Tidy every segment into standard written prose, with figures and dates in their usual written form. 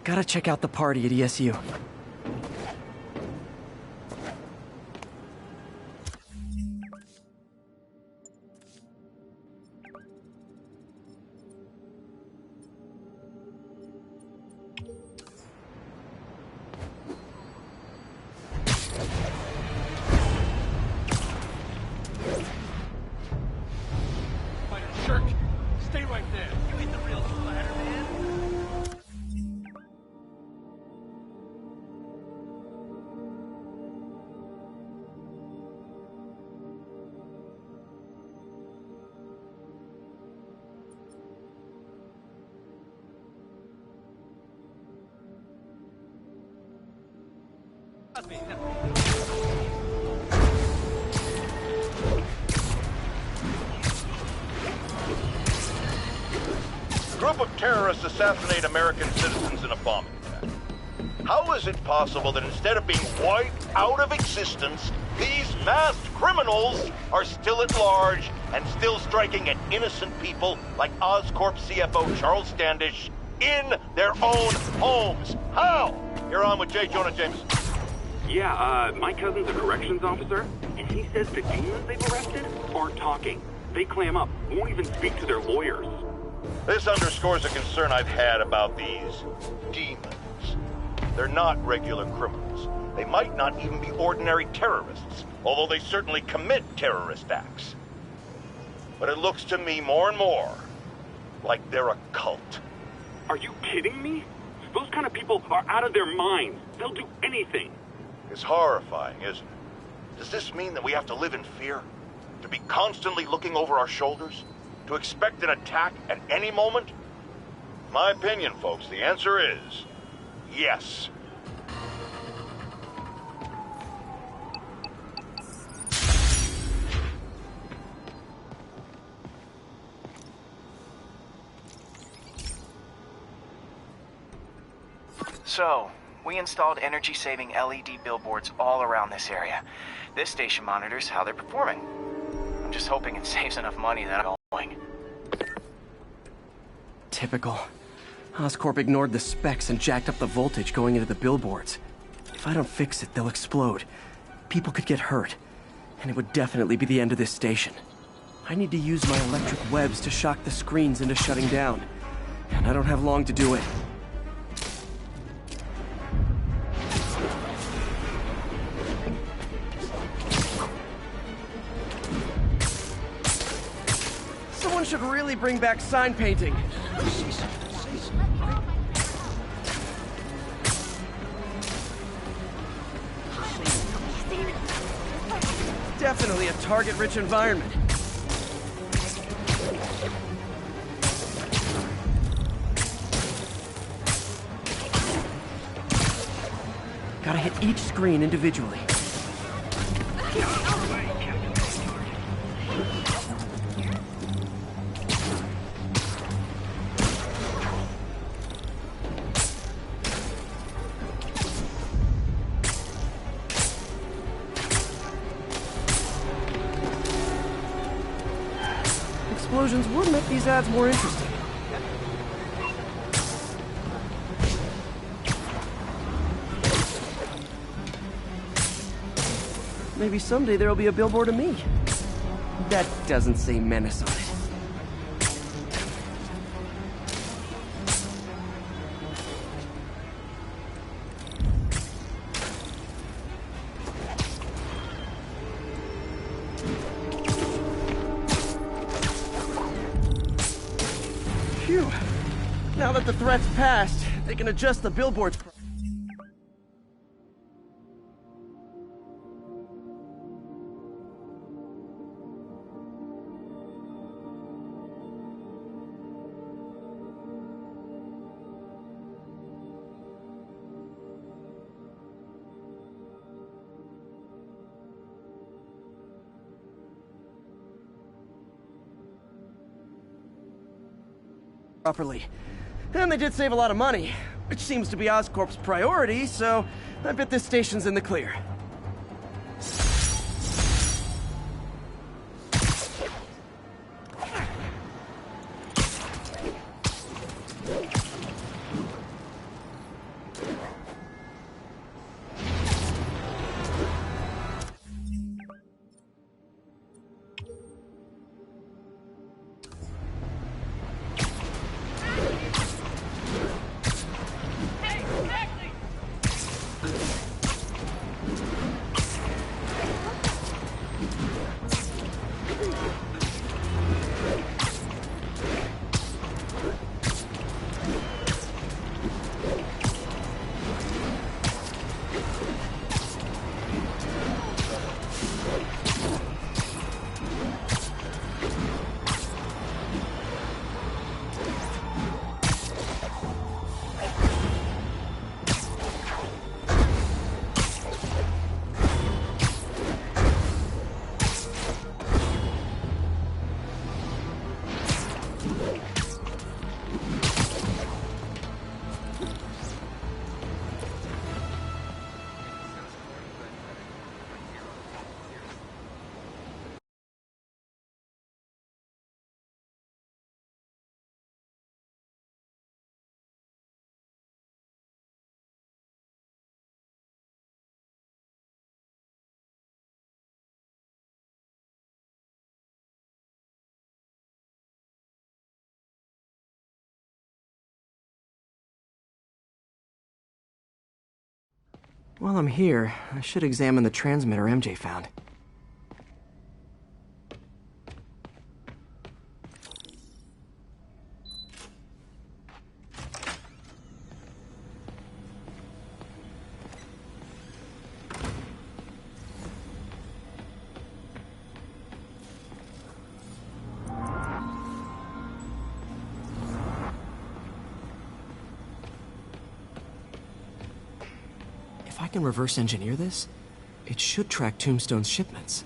Gotta check out the party at ESU. A group of terrorists assassinate American citizens in a bombing attack. How is it possible that instead of being wiped out of existence, these masked criminals are still at large and still striking at innocent people like Oscorp CFO Charles Standish in their own homes? How? You're on with J. Jonah Jameson. Yeah, my cousin's a corrections officer, and he says the demons they've arrested aren't talking. They clam up, won't even speak to their lawyers. This underscores a concern I've had about these demons. They're not regular criminals. They might not even be ordinary terrorists, although they certainly commit terrorist acts. But it looks to me more and more like they're a cult. Are you kidding me? Those kind of people are out of their minds. They'll do anything. It's horrifying, isn't it? Does this mean that we have to live in fear? To be constantly looking over our shoulders? To expect an attack at any moment? My opinion, folks, the answer is yes. So, we installed energy-saving LED billboards all around this area. This station monitors how they're performing. I'm just hoping it saves enough money that I'm going. Typical. Oscorp ignored the specs and jacked up the voltage going into the billboards. If I don't fix it, they'll explode. People could get hurt. And it would definitely be the end of this station. I need to use my electric webs to shock the screens into shutting down. And I don't have long to do it. Someone should really bring back sign painting. Definitely a target-rich environment. Gotta hit each screen individually. Explosions would make these ads more interesting. Maybe someday there'll be a billboard of me. That doesn't say menace on it. Phew. Now that the threat's passed, they can adjust the billboards. Properly. And they did save a lot of money, which seems to be Oscorp's priority, so I bet this station's in the clear. While I'm here, I should examine the transmitter MJ found. If I can reverse engineer this, it should track Tombstone's shipments.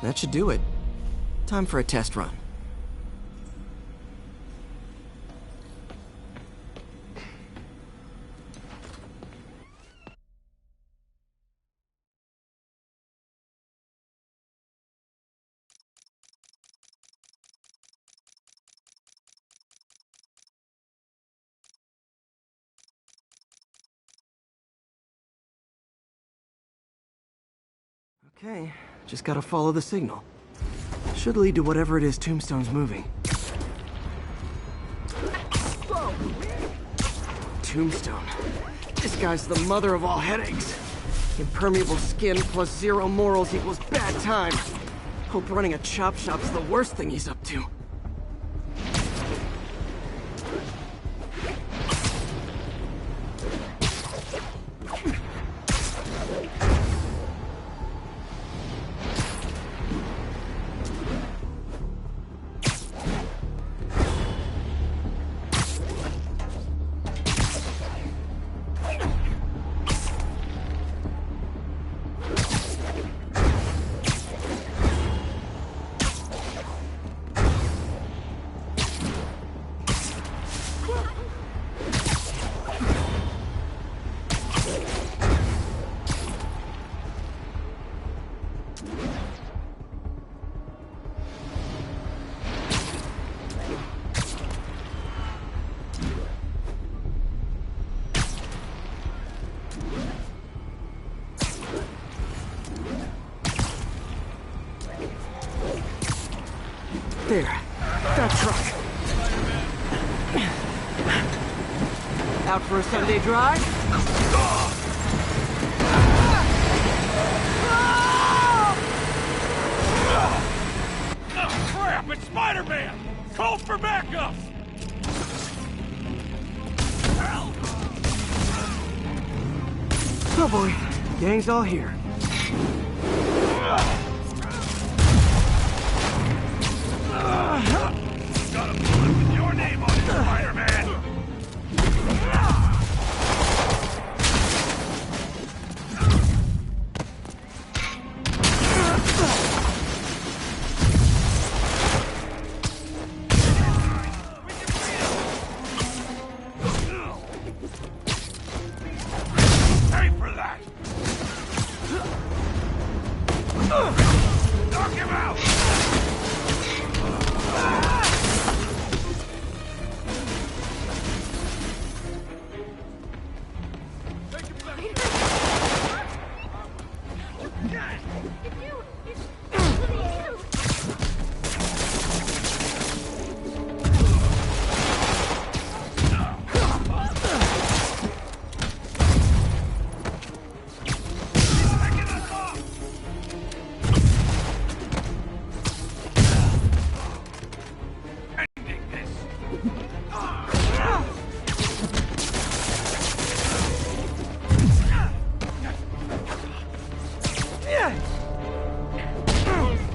That should do it. Time for a test run. Okay, just gotta follow the signal. Should lead to whatever it is Tombstone's moving. Tombstone. This guy's the mother of all headaches. Impermeable skin plus zero morals equals bad time. Hope running a chop shop's the worst thing he's up to. There. That truck. Out for a Sunday drive? Oh, crap! It's Spider-Man! Call for backup! Oh boy. Gang's all here. Got a bullet with your name on it, Spider-Man! Pay for that! Knock him out!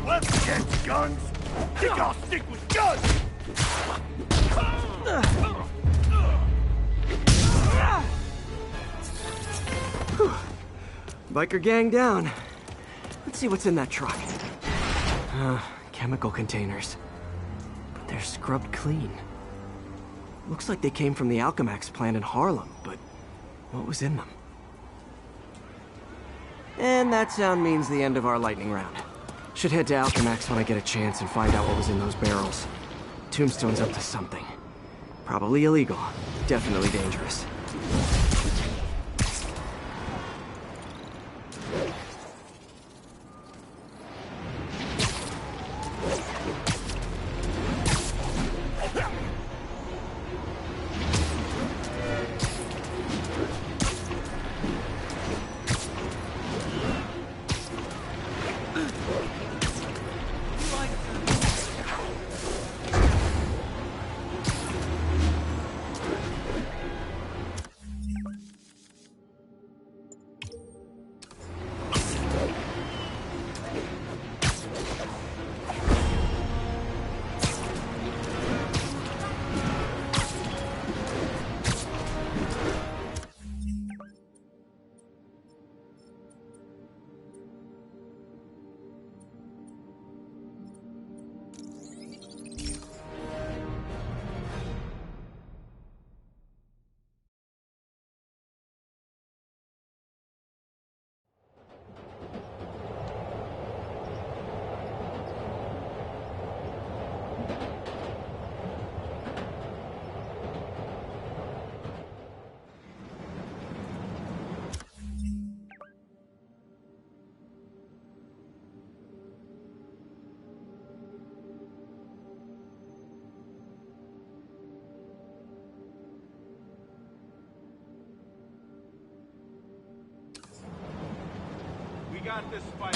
Left against guns? Think I'll stick with guns? Biker gang down. Let's see what's in that truck. Chemical containers. But they're scrubbed clean. Looks like they came from the Alchemax plant in Harlem, but what was in them? And that sound means the end of our lightning round. Should head to Alchemax when I get a chance and find out what was in those barrels. Tombstone's up to something. Probably illegal. Definitely dangerous. got this fight.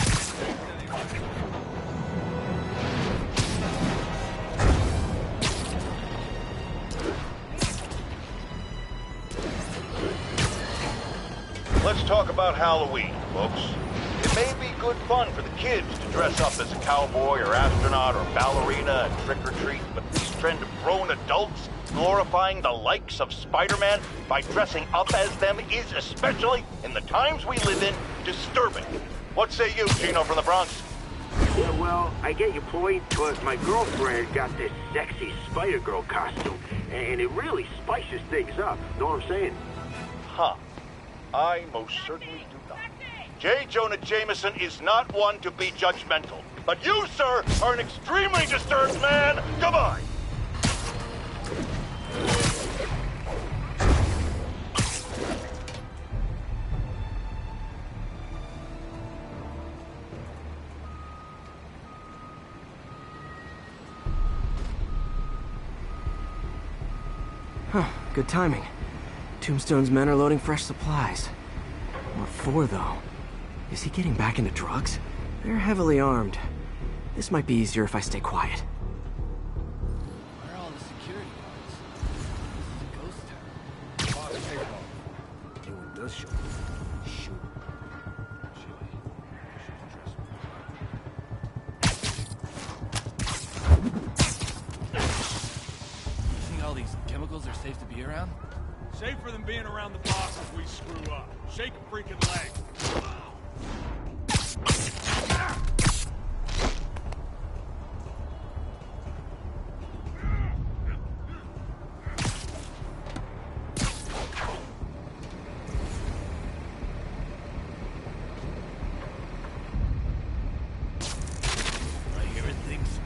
Let's talk about Halloween, folks. It may be good fun for the kids to dress up as a cowboy or astronaut or ballerina and trick-or-treat, but this trend of grown adults glorifying the likes of Spider-Man by dressing up as them is, especially in the times we live in, disturbing. What say you, Gino from the Bronx? Yeah, well, I get your point, but my girlfriend got this sexy Spider-Girl costume, and it really spices things up. Know what I'm saying? Huh. I most certainly do not. J. Jonah Jameson is not one to be judgmental. But you, sir, are an extremely disturbed man. Goodbye. Huh, good timing. Tombstone's men are loading fresh supplies. What for, though? Is he getting back into drugs? They're heavily armed. This might be easier if I stay quiet. Where are all the security guards? This is a ghost town. Boss, take off. Anyone does show up, shoot. You think all these chemicals are safe to be around? Safer than being around the boss if we screw up. Shake a freaking leg. I hearing things.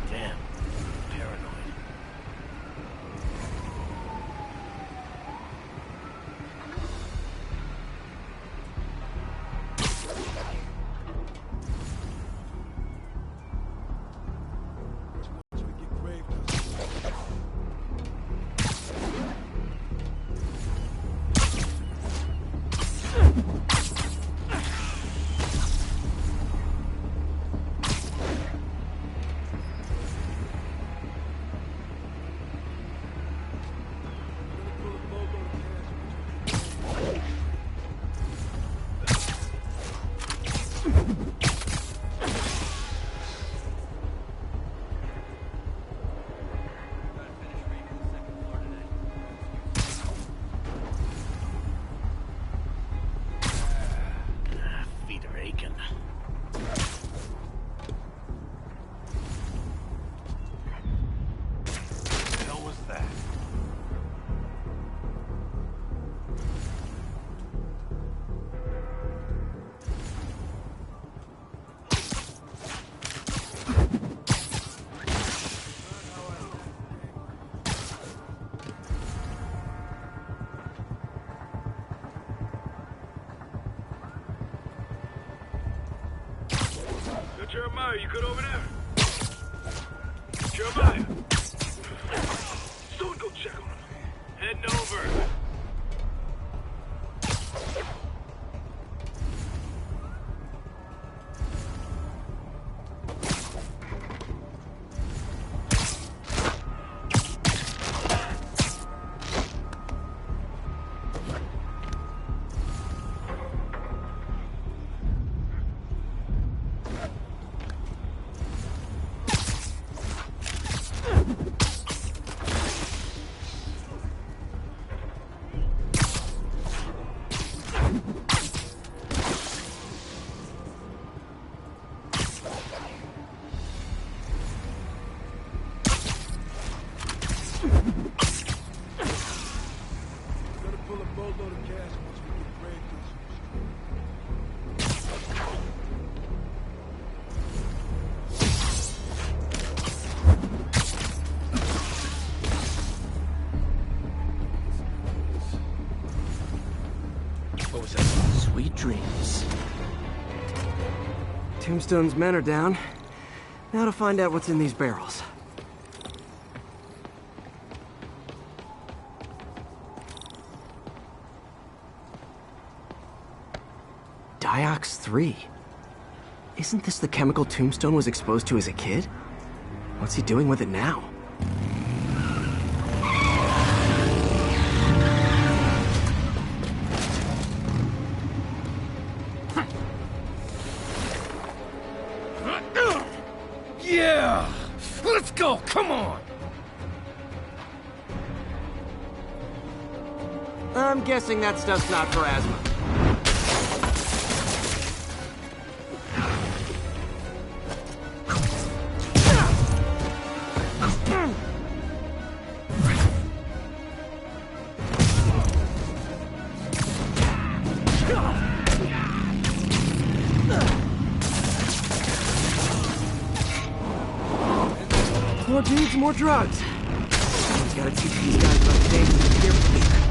Damn, paranoid. Feet are aching. What the hell was that? Jeremiah, you good over there? Jeremiah! Someone go check on him. Heading over. Tombstone's men are down. Now to find out what's in these barrels. Diox 3. Isn't this the chemical Tombstone was exposed to as a kid? What's he doing with it now? Yeah! Let's go, come on! I'm guessing that stuff's not for asthma. More dudes, more drugs. Someone's gotta teach these guys about the dangers of peer pressure.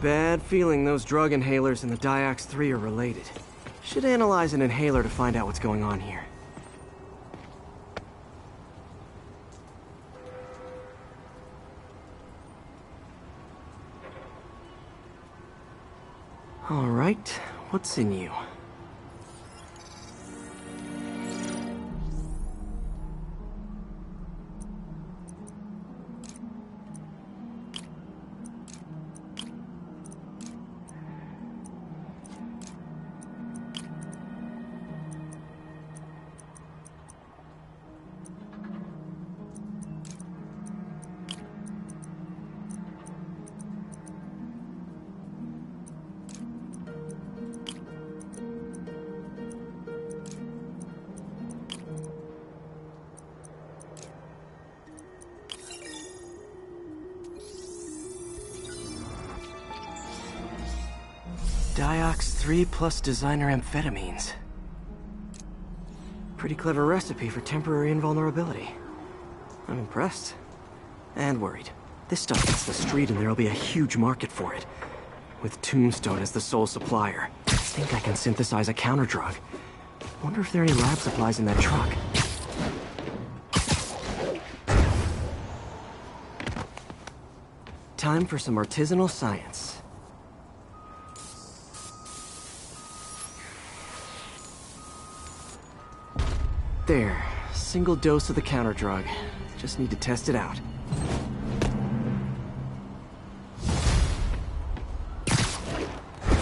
Bad feeling those drug inhalers and the Diox 3 are related. Should analyze an inhaler to find out what's going on here. All right, what's in you? Diox 3 plus designer amphetamines. Pretty clever recipe for temporary invulnerability. I'm impressed. And worried. This stuff hits the street and there'll be a huge market for it. With Tombstone as the sole supplier. I think I can synthesize a counter-drug. Wonder if there are any lab supplies in that truck. Time for some artisanal science. There, single dose of the counter drug. Just need to test it out.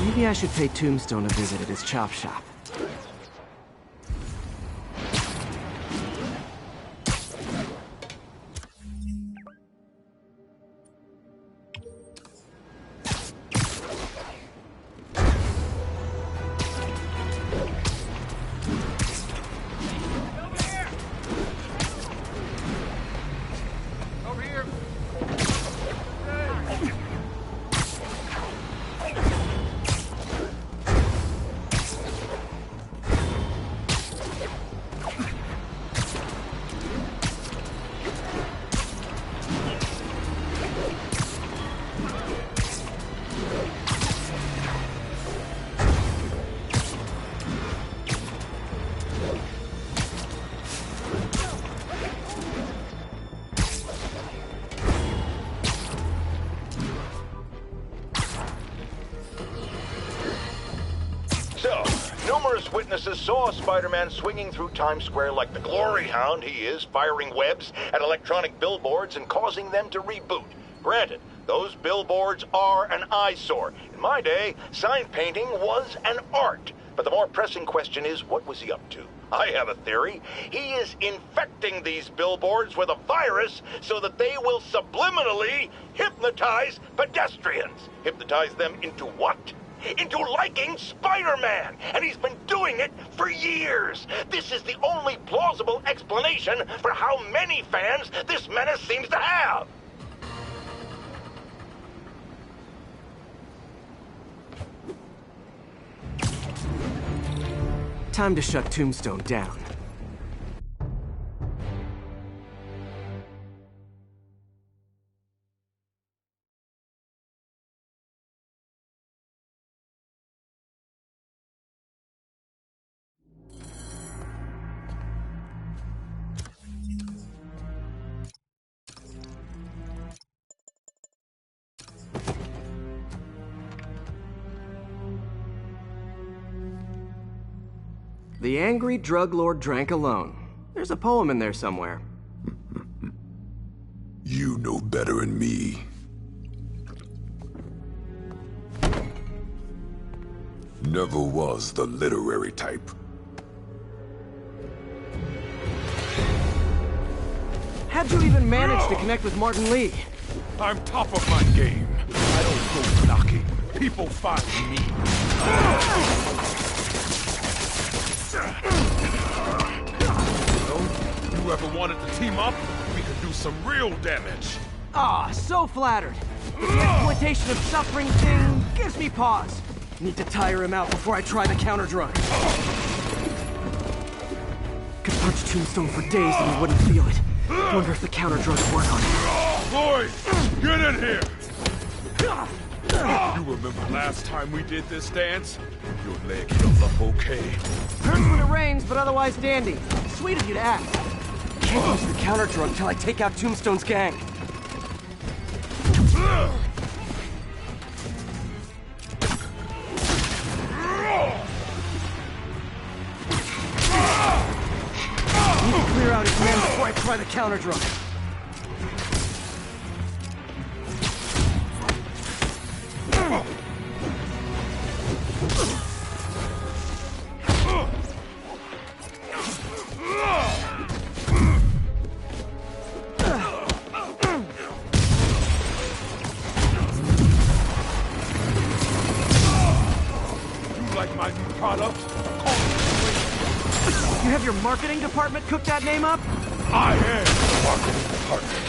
Maybe I should pay Tombstone a visit at his chop shop. Eyewitness witnesses saw Spider-Man swinging through Times Square like the glory hound he is, firing webs at electronic billboards and causing them to reboot. Granted, those billboards are an eyesore. In my day, sign painting was an art. But the more pressing question is, what was he up to? I have a theory. He is infecting these billboards with a virus so that they will subliminally hypnotize pedestrians. Hypnotize them into what? Into liking Spider-Man! And he's been doing it for years! This is the only plausible explanation for how many fans this menace seems to have! Time to shut Tombstone down. The angry drug lord drank alone. There's a poem in there somewhere. You know better than me. Never was the literary type. How'd you even manage to connect with Martin Lee? I'm top of my game. I don't go knocking. People find me. So, you ever wanted to team up? We could do some real damage. Ah, so flattered. But the exploitation of suffering thing gives me pause. Need to tire him out before I try the counter drug. Could punch Tombstone for days and he wouldn't feel it. Wonder if the counter drug would work on him. Boys, get in here! You remember last time we did this dance? Your leg healed up okay. Hurts when it rains, but otherwise dandy. Sweet of you to ask. Can't use the counter drug till I take out Tombstone's gang. Need to clear out his men before I try the counter drug. You have your marketing department cook that name up? I am the marketing department.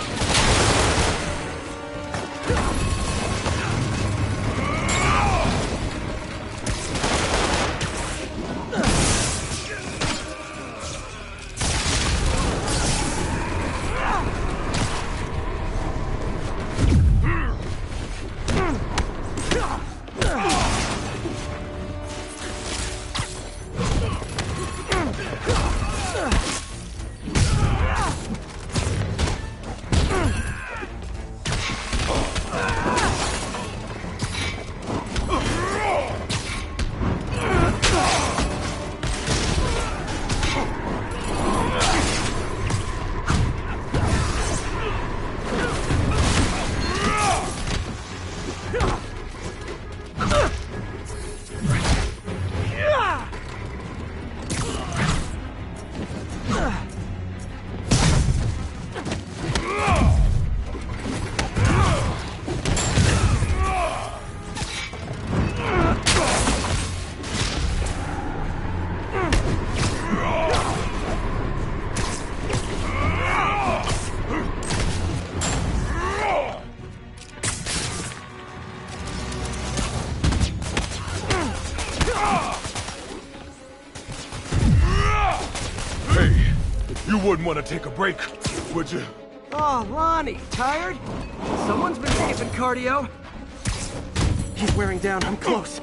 You wouldn't want to take a break, would you? Oh, Lonnie, tired? Someone's been skipping cardio. He's wearing down, I'm close.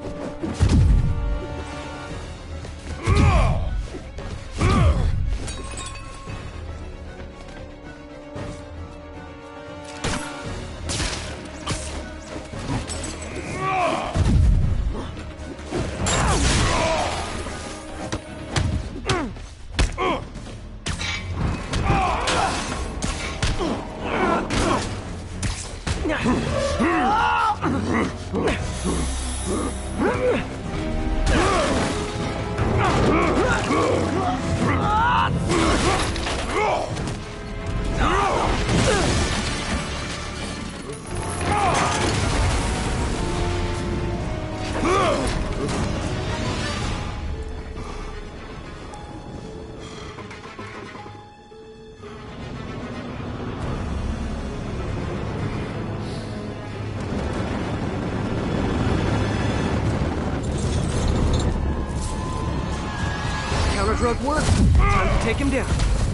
drug work. Time to take him down.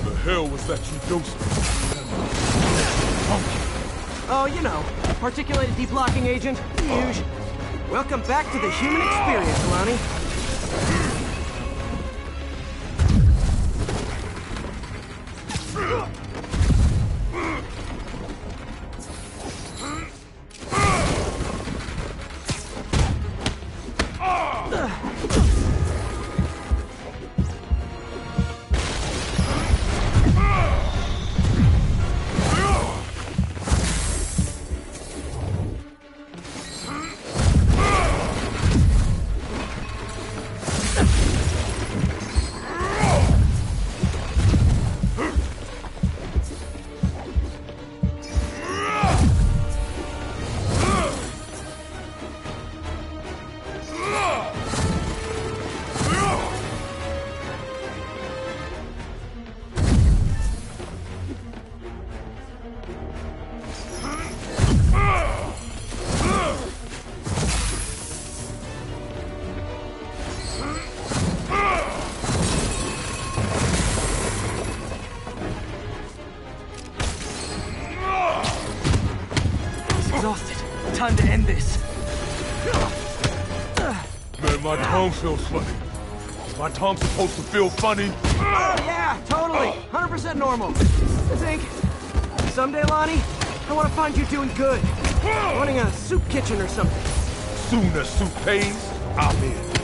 The hell was that you dosing? Oh, you know, particulated deblocking agent. Huge. Welcome back to the human experience, Lonnie. Exhausted. Time to end this. Man, my tongue feels funny. Is my tongue supposed to feel funny? Oh, yeah, totally. 100% normal. I think. Someday, Lonnie, I want to find you doing good. Running a soup kitchen or something. Soon as soup pays, I'm in.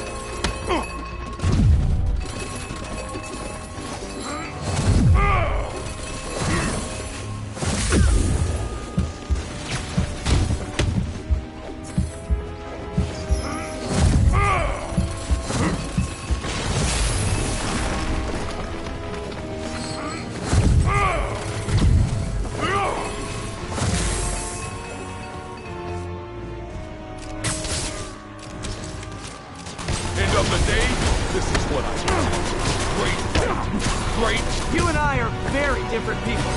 End of the day, this is what I do. Great. You and I are very different people.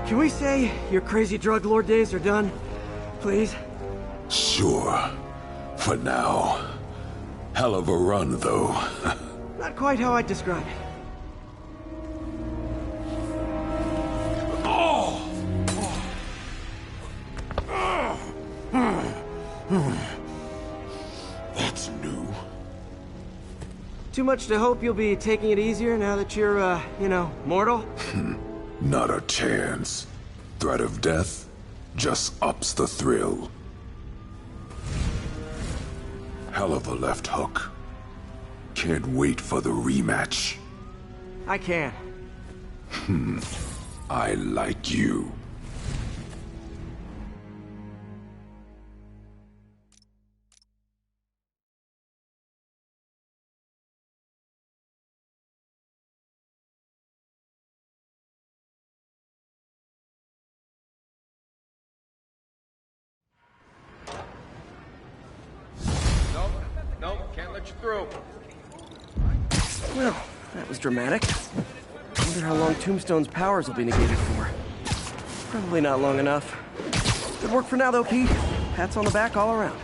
Can we say your crazy drug lord days are done? Please? Sure. For now. Hell of a run, though. Not quite how I'd describe it. That's new. Too much to hope you'll be taking it easier now that you're, you know, mortal? Not a chance. Threat of death just ups the thrill. Hell of a left hook. Can't wait for the rematch. I can. I like you. No, can't let you through. Well, that was dramatic. Wonder how long Tombstone's powers will be negated for. Probably not long enough. Good work for now, though, Pete. Pats on the back all around.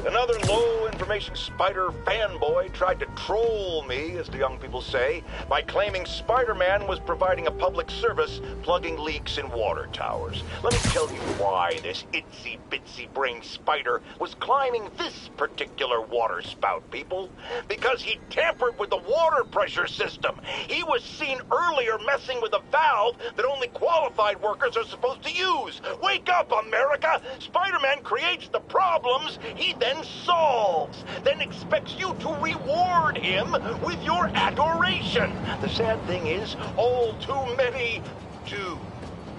Another low-information Spider fanboy tried to troll me, as the young people say, by claiming Spider-Man was providing a public service plugging leaks in water towers. Let me tell you why this itsy-bitsy brain spider was climbing this particular water spout, people. Because he tampered with the water pressure system. He was seen earlier messing with a valve that only qualified workers are supposed to use. Wake up, America! Spider-Man creates the problems he then solves. boss, then expects you to reward him with your adoration. The sad thing is, all too many do.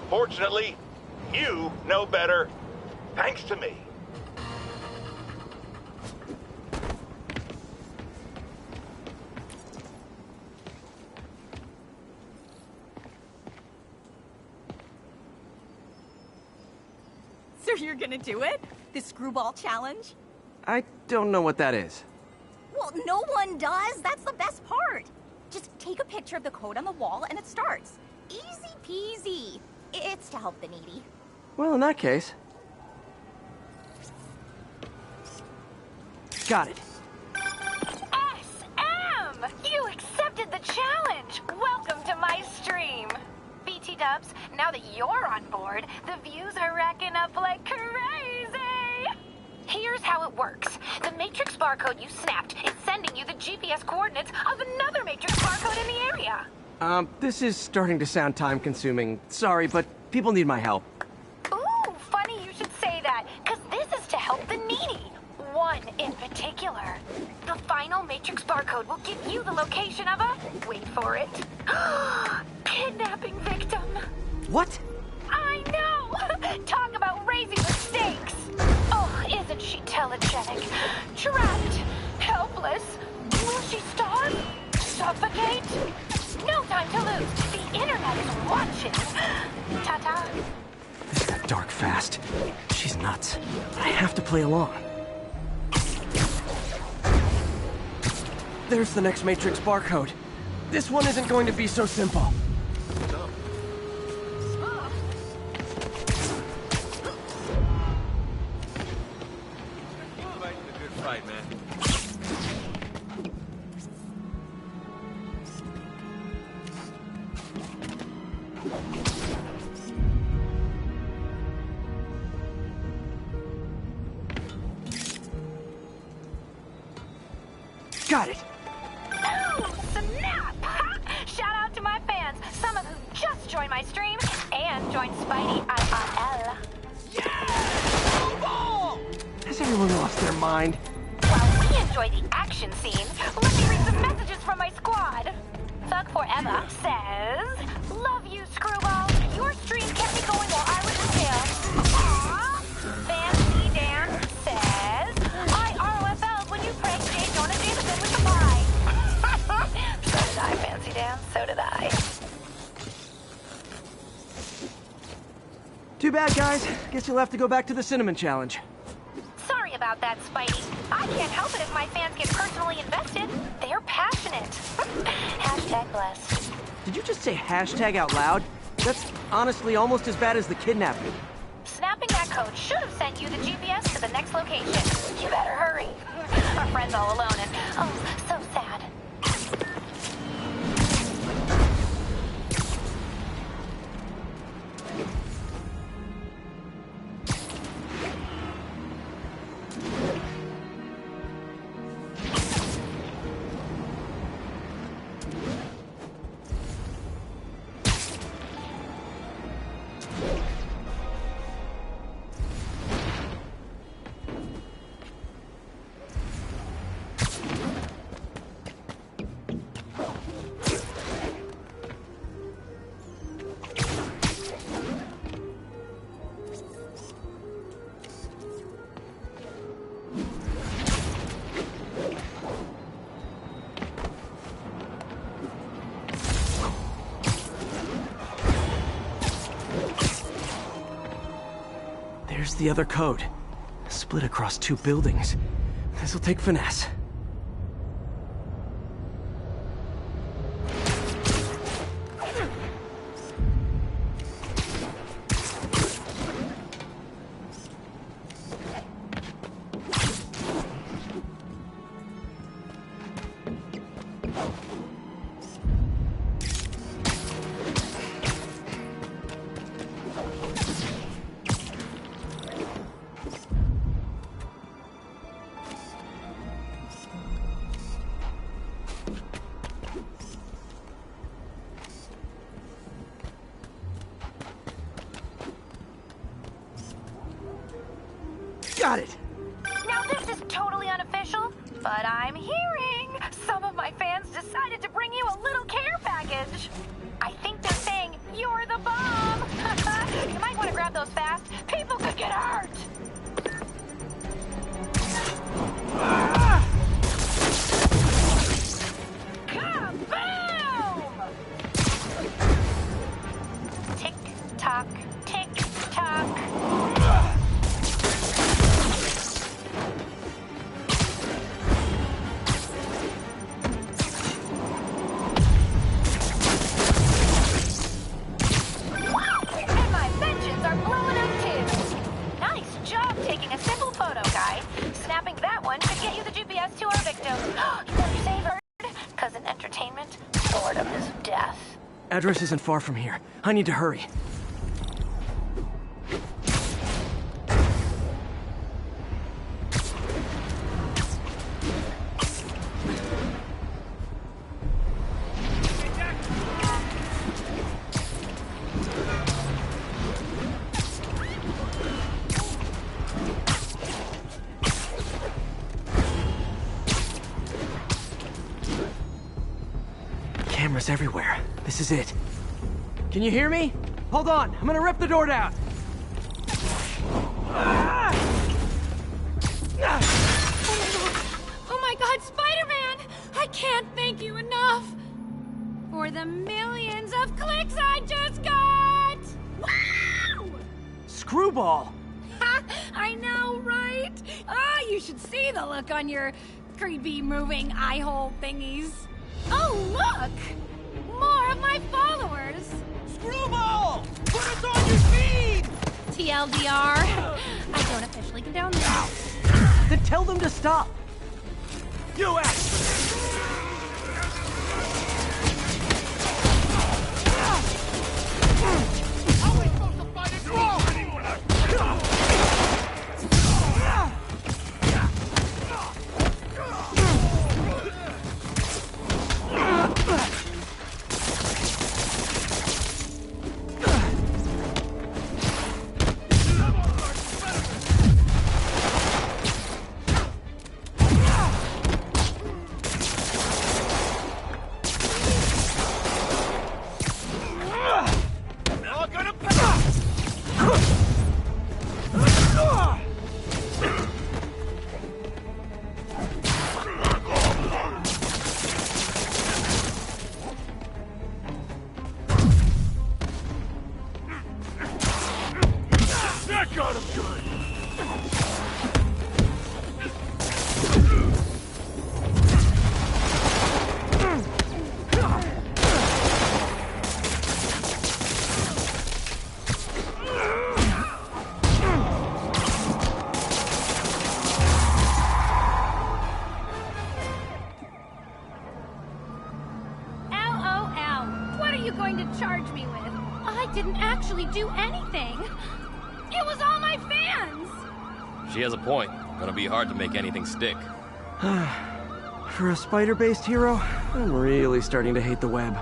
Fortunately, you know better. Thanks to me. So you're gonna do it? The screwball challenge? I don't know what that is. Well, no one does. That's the best part. Just take a picture of the code on the wall and it starts. Easy peasy. It's to help the needy. Well, in that case... Got it. SM! You accepted the challenge! Welcome to my stream. BT Dubs, now that you're on board, the views are racking up like crazy! Here's how it works. The Matrix barcode you snapped is sending you the GPS coordinates of another Matrix barcode in the area. This is starting to sound time-consuming. Sorry, but people need my help. Ooh, funny you should say that, because this is to help the needy. One in particular. The final Matrix barcode will give you the location of a... wait for it. Kidnapping victim. What? I know! Talk about raising the stakes! Oh, isn't she telegenic? Trapped. Helpless. Will she starve? Suffocate? No time to lose. The internet is watching. Ta-ta. This got dark fast. She's nuts. I have to play along. There's the next Matrix barcode. This one isn't going to be so simple. Good fight, man. Got it. Oh, snap! Shout out to my fans, some of who just joined my stream and joined Spidey IRL. Has everyone lost their mind? While we enjoy the action scenes, let me read some messages from my squad. Thug Forever says, "Love you, Screwball. Your stream kept me going while I was in jail." Aww. Fancy Dan says, "I ROFL'd when you pranked J. Jonah Jameson with the pie." So did I, Fancy Dan. So did I. Too bad, guys. Guess you'll have to go back to the cinnamon challenge. Sorry about that, Spidey. I can't help it if my fans get personally invested. They're passionate. Hashtag blessed. Did you just say hashtag out loud? That's honestly almost as bad as the kidnapping. Snapping that code should have sent you the GPS to the next location. You better hurry. Our friend's all alone and, oh, so sad. There's the other code. Split across 2 buildings. This'll take finesse. Now this is totally unofficial, But I'm hearing some of my fans decided to bring you a little care package. I think they're saying you're the bomb. You might want to grab those fast. People could get hurt. Kaboom! Tick tock, tick tock. And my vengeance are blowing up too. Nice job taking a simple photo, guy. Snapping that one should get you the GPS to our victim. You better save her, because in entertainment, boredom is death. Address isn't far from here. I need to hurry. Cameras everywhere. This is it. Can you hear me? Hold on, I'm gonna rip the door down. Oh my God, Spider-Man! I can't thank you enough for the millions of clicks I just got! Wow! Screwball! Ha! I know, right? Ah, you should see the look on your creepy moving eye hole thingies. Oh, look! More of my followers! Screwball! Put us on your feed! TLDR, I don't officially condone this. Then tell them to stop! You Do anything. It was all my fans. She has a point. Gonna be hard to make anything stick. For a spider-based hero, I'm really starting to hate the web.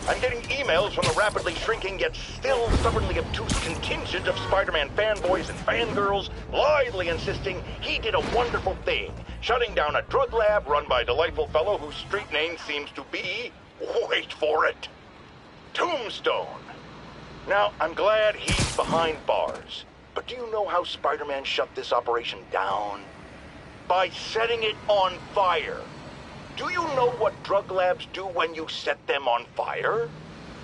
I'm getting emails from the rapidly shrinking yet still stubbornly obtuse contingent of Spider-Man fanboys and fangirls blithely insisting he did a wonderful thing, shutting down a drug lab run by a delightful fellow whose street name seems to be, wait for it, Tombstone. Now, I'm glad he's behind bars. But do you know how Spider-Man shut this operation down? By setting it on fire. Do you know what drug labs do when you set them on fire?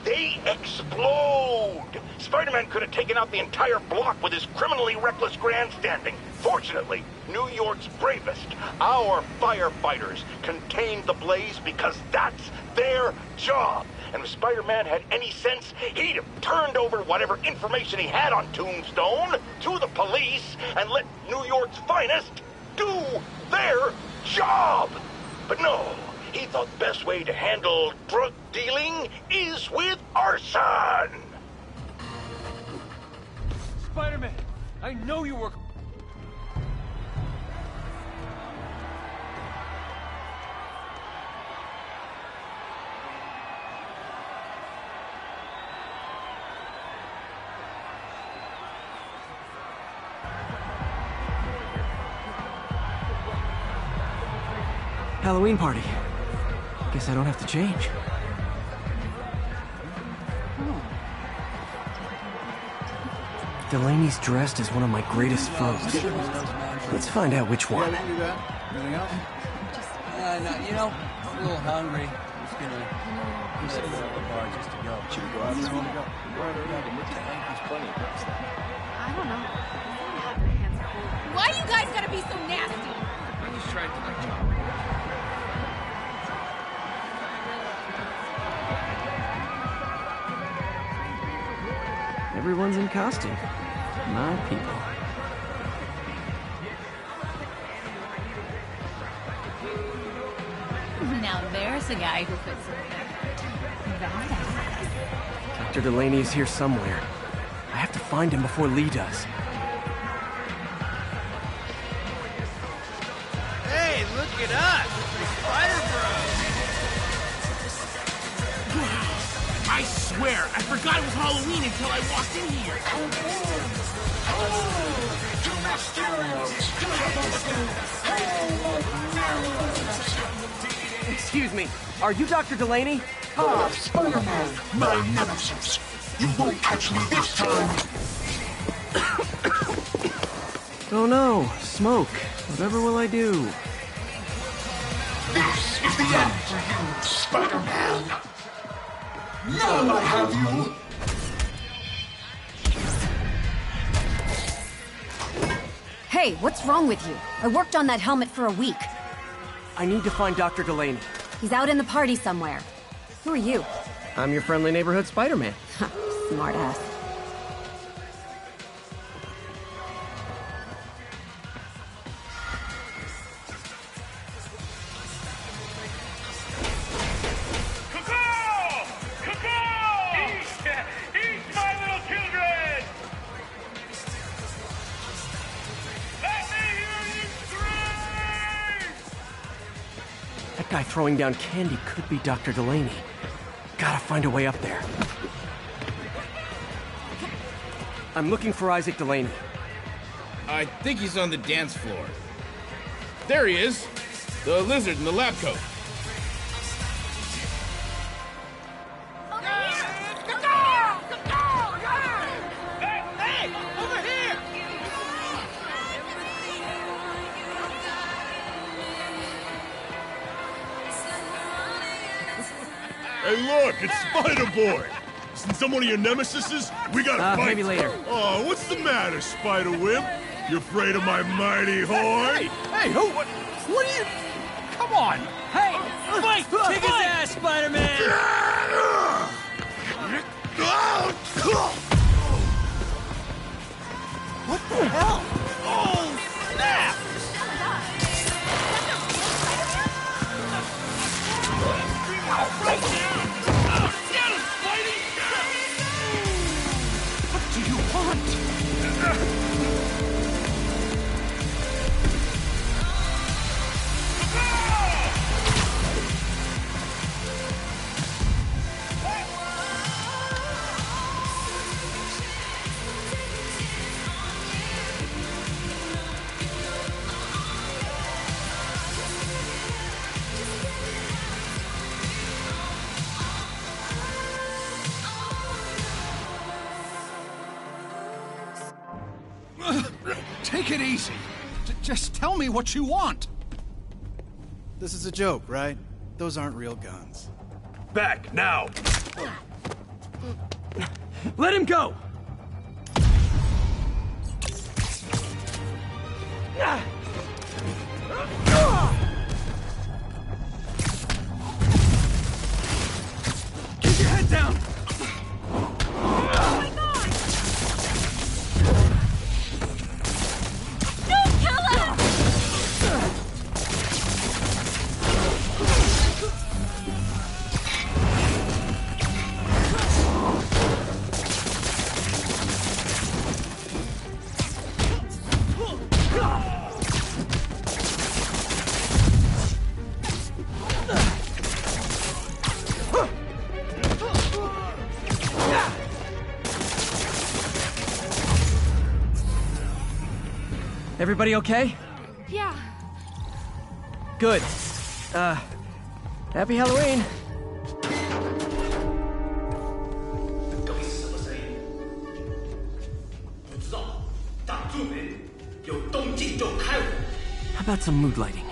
They explode! Spider-Man could have taken out the entire block with his criminally reckless grandstanding. Fortunately, New York's bravest, our firefighters, contained the blaze because that's their job. And if Spider-Man had any sense, he'd have turned over whatever information he had on Tombstone to the police and let New York's finest do their job. But no, he thought the best way to handle drug dealing is with arson. Spider-Man, I know you were... Halloween party. Guess I don't have to change. Delaney's dressed as one of my greatest foes. Let's find out which one. Anything else? No, you know, I'm a little hungry. I'm just gonna sit at the bar just to go. Should we go out there? There's plenty of good stuff. I don't know. Why you guys gotta be so nasty? I'm just trying to like you. Everyone's in costume. My people. Now there's a guy who puts in badass. Dr. Delaney is here somewhere. I have to find him before Lee does. Hey, look at us! The Spider Bros! I swear, I forgot it was Halloween until I walked in here. Excuse me, are you Dr. Delaney? Ah, Spider-Man, my nemesis. You won't catch me this time. Oh no, smoke. Whatever will I do? This is the end for you, Spider-Man. Now I have you. Hey, what's wrong with you? I worked on that helmet for a week. I need to find Dr. Delaney. He's out in the party somewhere. Who are you? I'm your friendly neighborhood Spider-Man. Smart ass. That guy throwing down candy could be Dr. Delaney. Gotta find a way up there. I'm looking for Isaac Delaney. I think he's on the dance floor. There he is! The lizard in the lab coat. Hey, look, it's Spider-Boy! Isn't someone of your nemesises? We gotta fight! Maybe later. Oh, what's the matter, Spider-Wimp? You afraid of my mighty horn? Hey, who? What are you? Come on! Hey, fight! Kick his ass, Spider-Man! What the hell? Oh, snap! Right now! Oh, get him, Spidey! What do you want? Take it easy. Just tell me what you want. This is a joke, right? Those aren't real guns. Back, now! Let him go! Keep your head down! Everybody okay? Yeah. Good. Happy Halloween. How about some mood lighting?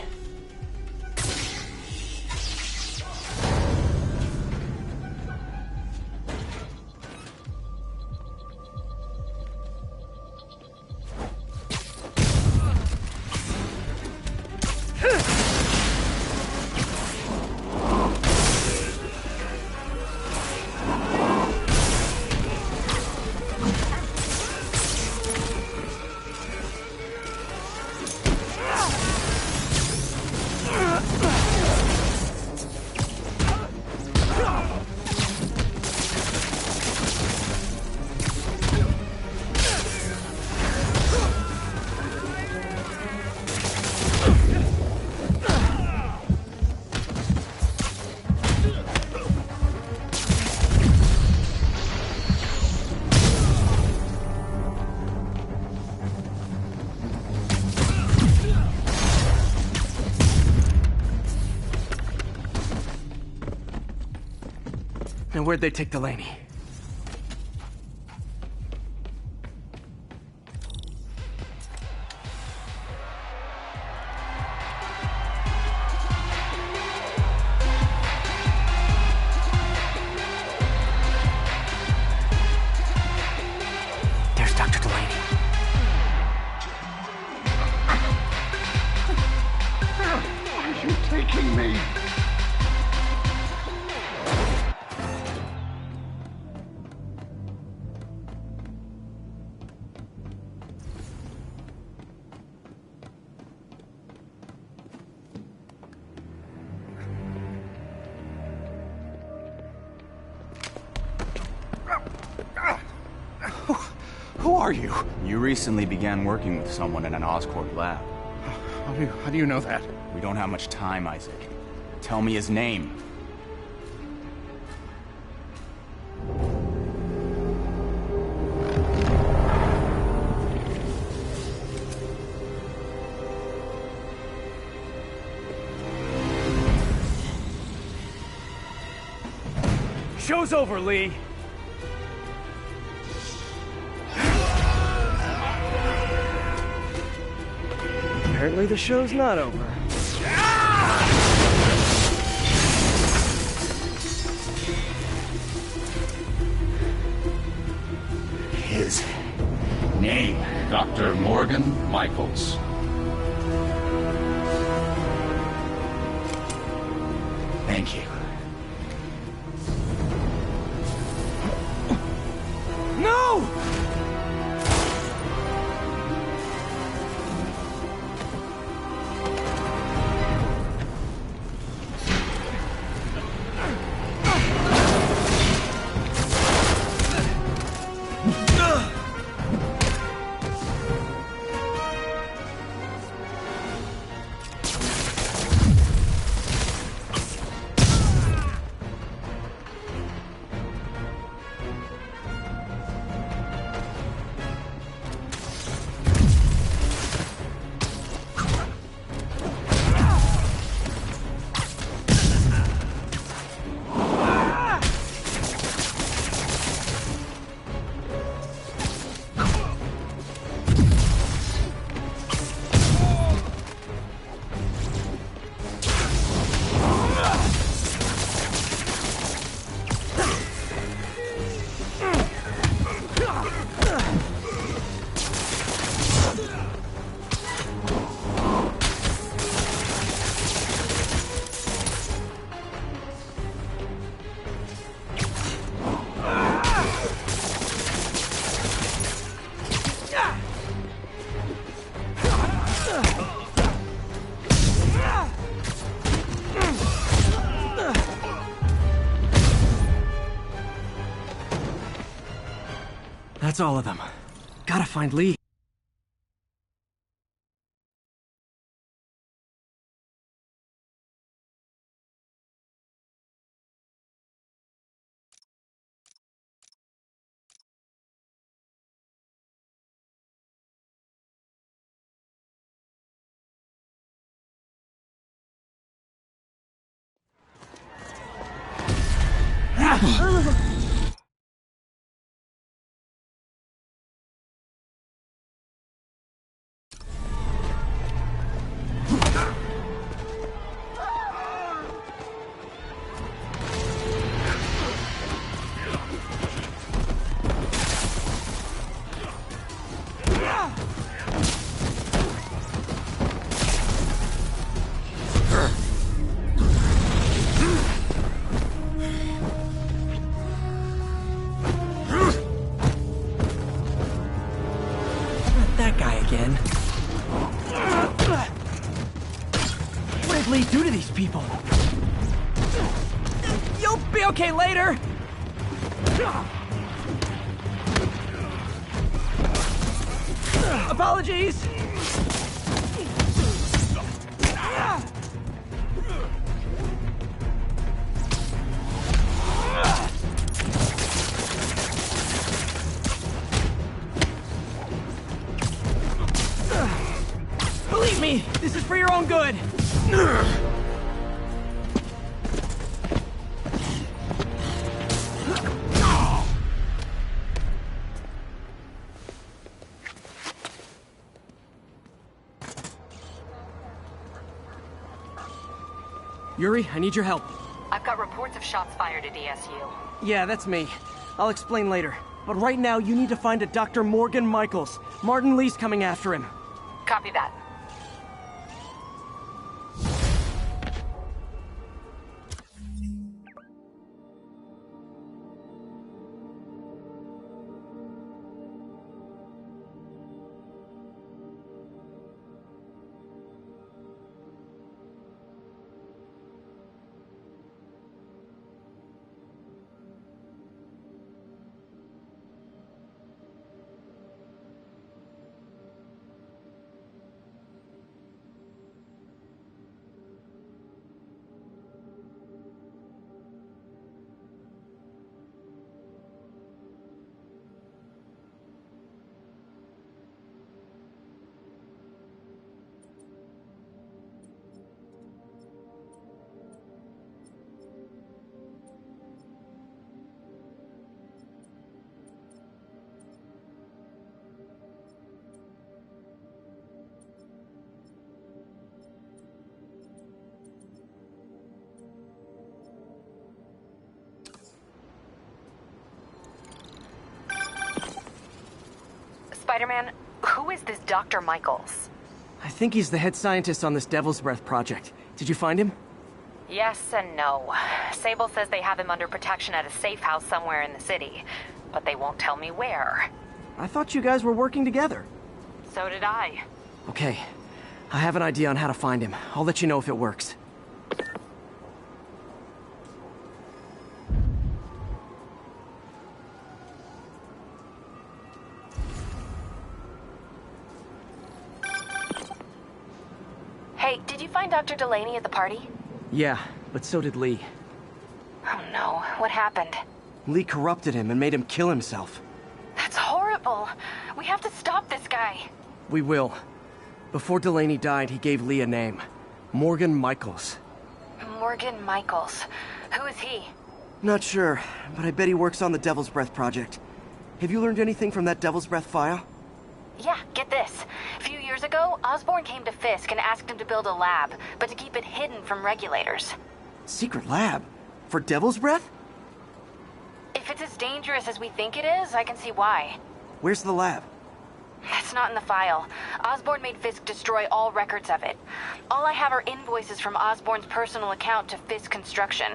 And where'd they take Delaney? There's Dr. Delaney. Where are you taking me? Who are you? You recently began working with someone in an Oscorp lab. How do you know that? We don't have much time, Isaac. Tell me his name. Show's over, Lee. Apparently the show's not over. His name, Dr. Morgan Michaels. Thank you. No! That's all of them. Gotta find Lee. That guy again. What did Lee do to these people? You'll be okay later! Apologies! Believe me, this is for your own good. Yuri, I need your help. I've got reports of shots fired at ESU. Yeah, that's me. I'll explain later. But right now, you need to find a Dr. Morgan Michaels. Martin Lee's coming after him. Copy that. Spider-Man, who is this Dr. Michaels? I think he's the head scientist on this Devil's Breath project. Did you find him? Yes and no. Sable says they have him under protection at a safe house somewhere in the city, but they won't tell me where. I thought you guys were working together. So did I. Okay. I have an idea on how to find him. I'll let you know if it works. Hey, did you find Dr. Delaney at the party? Yeah, but so did Lee. Oh no, what happened? Lee corrupted him and made him kill himself. That's horrible. We have to stop this guy. We will. Before Delaney died, he gave Lee a name. Morgan Michaels. Morgan Michaels. Who is he? Not sure, but I bet he works on the Devil's Breath project. Have you learned anything from that Devil's Breath file? Yeah, get this. A few years ago, Osborn came to Fisk and asked him to build a lab, but to keep it hidden from regulators. Secret lab? For Devil's Breath? If it's as dangerous as we think it is, I can see why. Where's the lab? That's not in the file. Osborn made Fisk destroy all records of it. All I have are invoices from Osborn's personal account to Fisk Construction.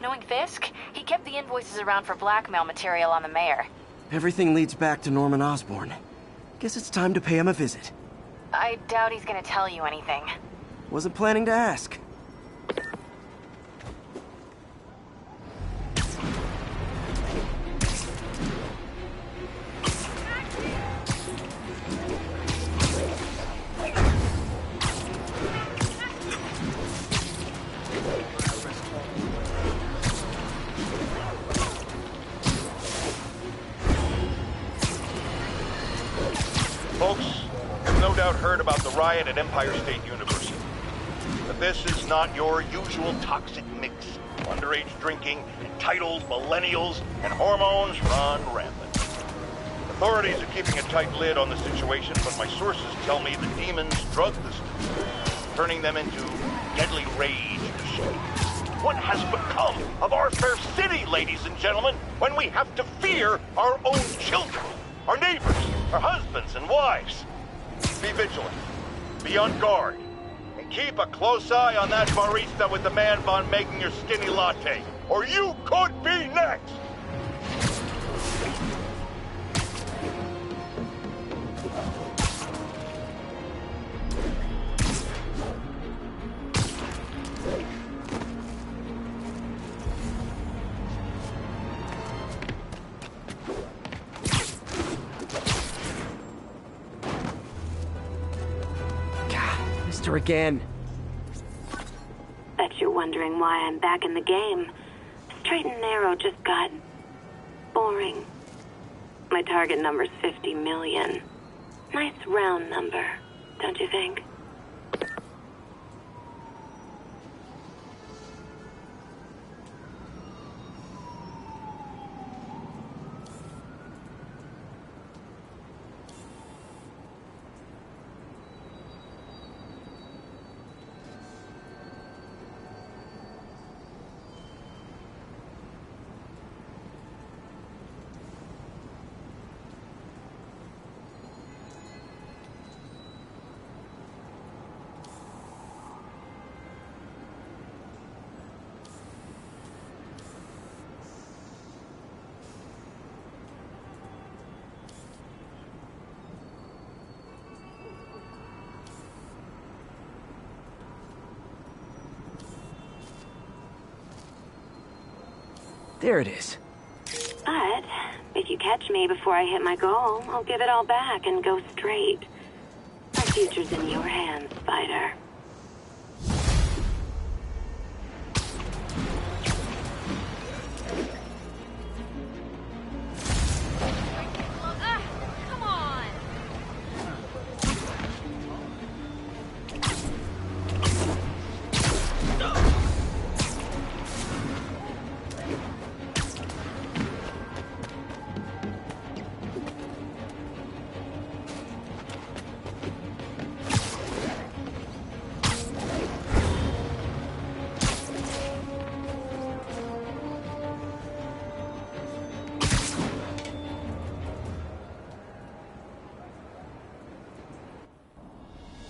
Knowing Fisk, he kept the invoices around for blackmail material on the mayor. Everything leads back to Norman Osborn. Guess it's time to pay him a visit. I doubt he's gonna tell you anything. Wasn't planning to ask. riot at Empire State University. But this is not your usual toxic mix. Underage drinking, entitled millennials, and hormones run rampant. Authorities are keeping a tight lid on the situation, but my sources tell me the demons drug the students, turning them into deadly rage machines. What has become of our fair city, ladies and gentlemen, when we have to fear our own children, our neighbors, our husbands and wives? Be vigilant, be on guard, and keep a close eye on that barista with the man bun making your skinny latte, or you could be next! Again. Bet you're wondering why I'm back in the game. Straight and narrow just got boring. My target number's 50 million. Nice round number, don't you think? There it is. But if you catch me before I hit my goal, I'll give it all back and go straight. My future's in your hands, Spider. Come on!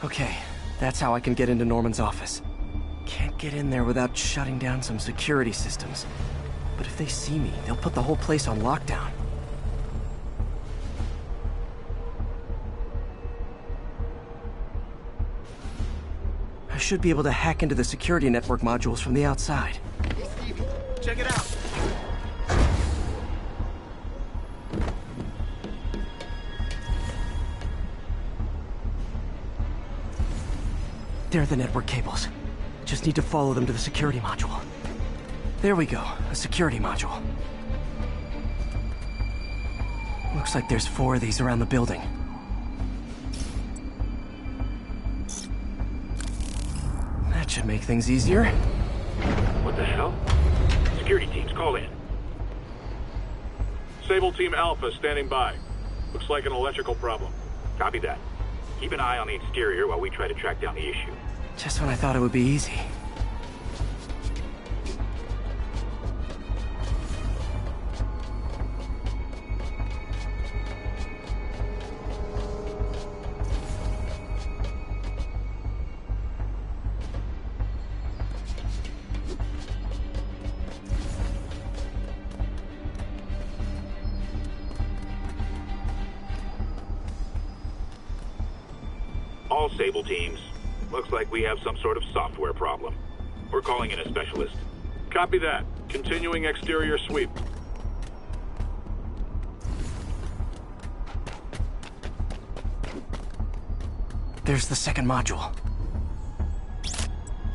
Okay, that's how I can get into Norman's office. Can't get in there without shutting down some security systems. But if they see me, they'll put the whole place on lockdown. I should be able to hack into the security network modules from the outside. Hey, Stevie, check it out. They're the network cables. Just need to follow them to the security module. There we go, a security module. Looks like there's 4 of these around the building. That should make things easier. What the hell? Security teams, call in. Sable Team Alpha standing by. Looks like an electrical problem. Copy that. Keep an eye on the exterior while we try to track down the issue. Just when I thought it would be easy. All Sable teams. Looks like we have some sort of software problem. We're calling in a specialist. Copy that. Continuing exterior sweep. There's the second module.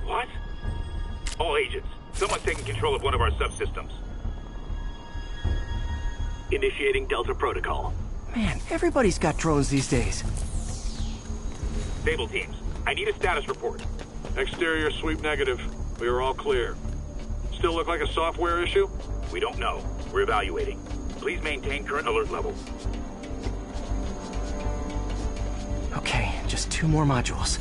What? All agents, someone's taking control of one of our subsystems. Initiating Delta Protocol. Man, everybody's got drones these days. Sable teams, I need a status report. Exterior sweep negative. We are all clear. Still look like a software issue? We don't know. We're evaluating. Please maintain current alert levels. Okay, just 2 more modules.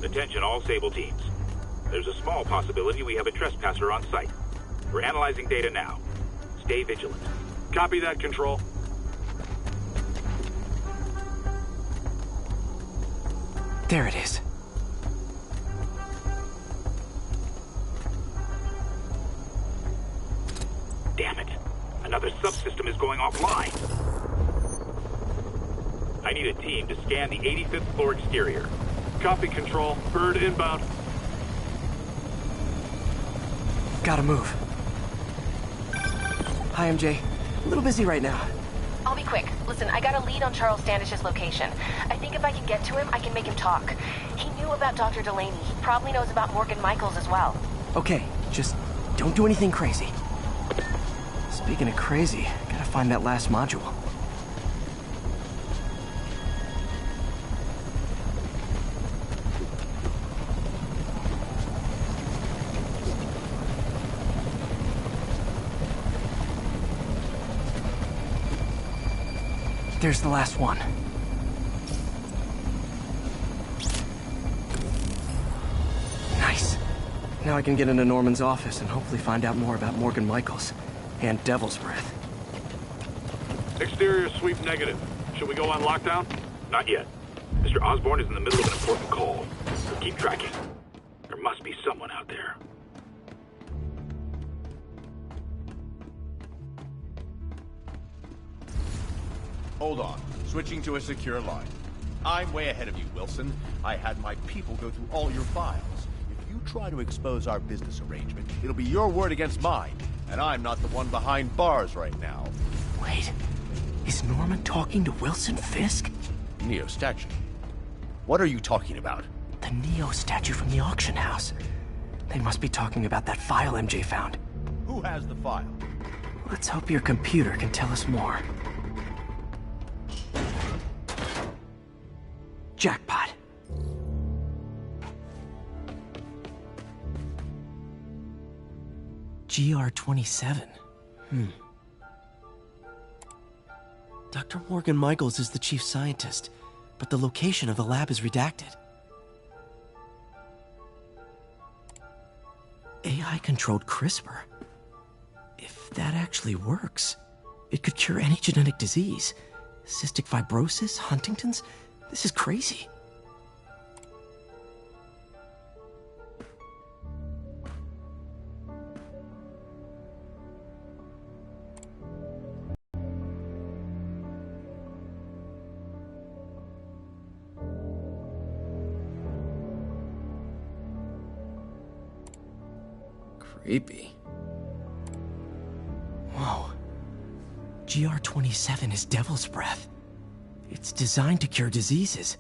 Attention all Sable teams. There's a small possibility we have a trespasser on site. We're analyzing data now. Stay vigilant. Copy that, Control. There it is. Damn it. Another subsystem is going offline. I need a team to scan the 85th floor exterior. Copy, Control. Bird inbound. Gotta move. Hi, MJ. A little busy right now. I'll be quick. Listen, I got a lead on Charles Standish's location. I think if I can get to him, I can make him talk. He knew about Dr. Delaney. He probably knows about Morgan Michaels as well. Okay, just don't do anything crazy. Speaking of crazy, gotta find that last module. There's the last one. Nice. Now I can get into Norman's office and hopefully find out more about Morgan Michaels and Devil's Breath. Exterior sweep negative. Should we go on lockdown? Not yet. Mr. Osborn is in the middle of an important call, so keep tracking. There must be someone out there. Hold on. Switching to a secure line. I'm way ahead of you, Wilson. I had my people go through all your files. If you try to expose our business arrangement, it'll be your word against mine. And I'm not the one behind bars right now. Wait. Is Norman talking to Wilson Fisk? Neo statue. What are you talking about? The Neo statue from the auction house. They must be talking about that file MJ found. Who has the file? Let's hope your computer can tell us more. Jackpot. GR-27. Dr. Morgan Michaels is the chief scientist, but the location of the lab is redacted. AI-controlled CRISPR. If that actually works, it could cure any genetic disease. Cystic fibrosis, Huntington's. This is crazy. Creepy. Whoa. GR-27 is Devil's Breath. It's designed to cure diseases,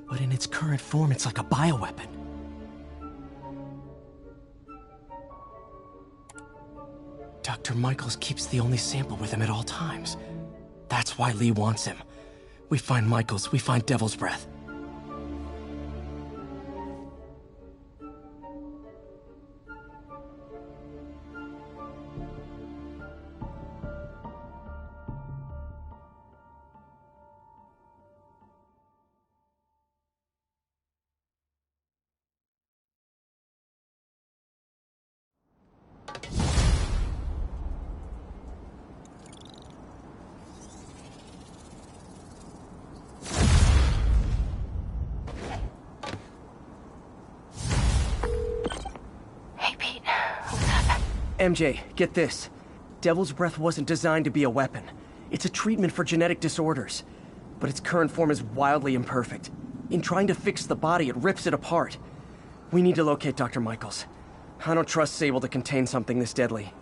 but in its current form, it's like a bioweapon. Dr. Michaels keeps the only sample with him at all times. That's why Lee wants him. We find Michaels, we find Devil's Breath. MJ, get this. Devil's Breath wasn't designed to be a weapon. It's a treatment for genetic disorders. But its current form is wildly imperfect. In trying to fix the body, it rips it apart. We need to locate Dr. Michaels. I don't trust Sable to contain something this deadly.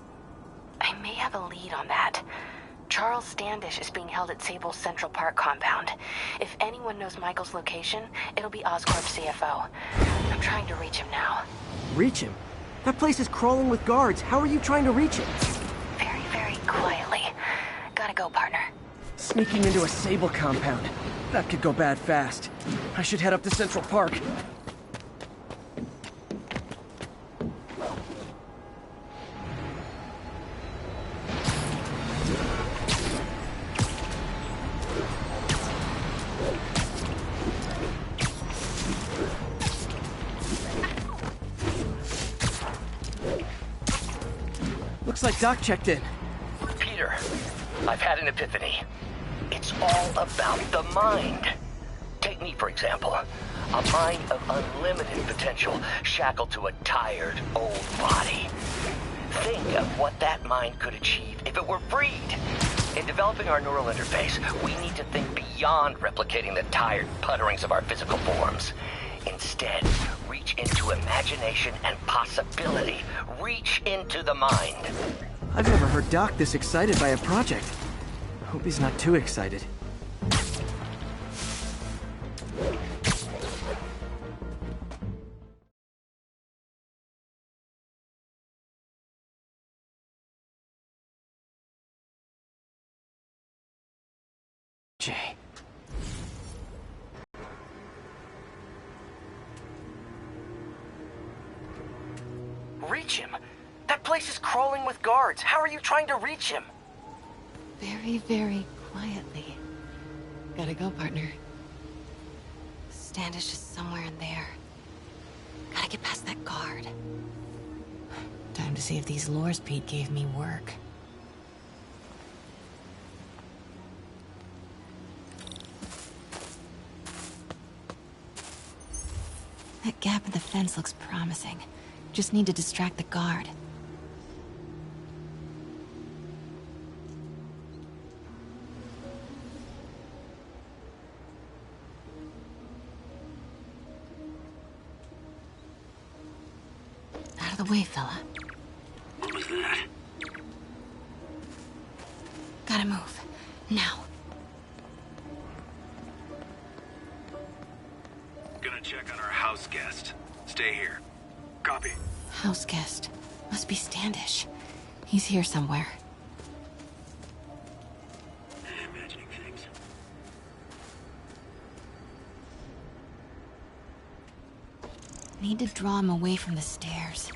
I may have a lead on that. Charles Standish is being held at Sable's Central Park compound. If anyone knows Michael's location, it'll be Oscorp's CFO. I'm trying to reach him now. Reach him? That place is crawling with guards. How are you trying to reach him? Very, very Proceed quietly. Gotta go, partner. Sneaking into a Sable compound. That could go bad fast. I should head up to Central Park. Looks like Doc checked in. Peter, I've had an epiphany. It's all about the mind. Take me, for example. A mind of unlimited potential, shackled to a tired, old body. Think of what that mind could achieve if it were freed. In developing our neural interface, we need to think beyond replicating the tired putterings of our physical forms. Instead, reach into imagination and possibility. Reach into the mind. I've never heard Doc this excited by a project. Hope he's not too excited. Jay. Reach him? That place is crawling with guards. How are you trying to reach him? Very, very quietly. Gotta go, partner. Standish is somewhere in there. Gotta get past that guard. Time to see if these lures Pete gave me work. That gap in the fence looks promising. Just need to distract the guard. Out of the way, fella. What was that? Gotta move. Now. Gonna check on our house guest. Stay here. Copy. House guest. Must be Standish. He's here somewhere. Imagining things. Need to draw him away from the stairs.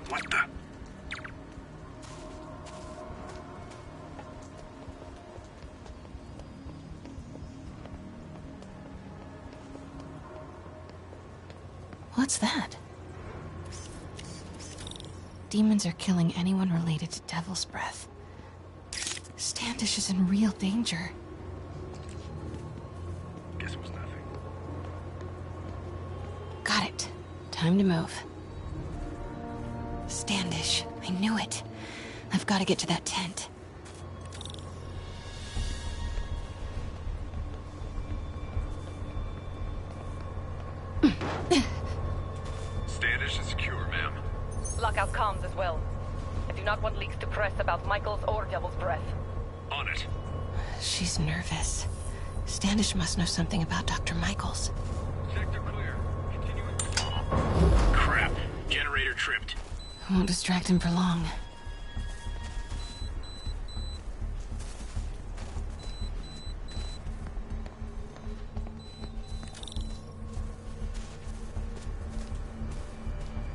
What the? What's that? Demons are killing anyone related to Devil's Breath. Standish is in real danger. Guess it was nothing. Got it. Time to move. Standish. I knew it. I've got to get to that tent. Standish is secure, ma'am. Lock out comms as well. I do not want leaks to press about Michaels or Devil's Breath. On it. She's nervous. Standish must know something about Dr. Michaels. Sector clear. Continuing. Crap. Generator tripped. Won't distract him for long.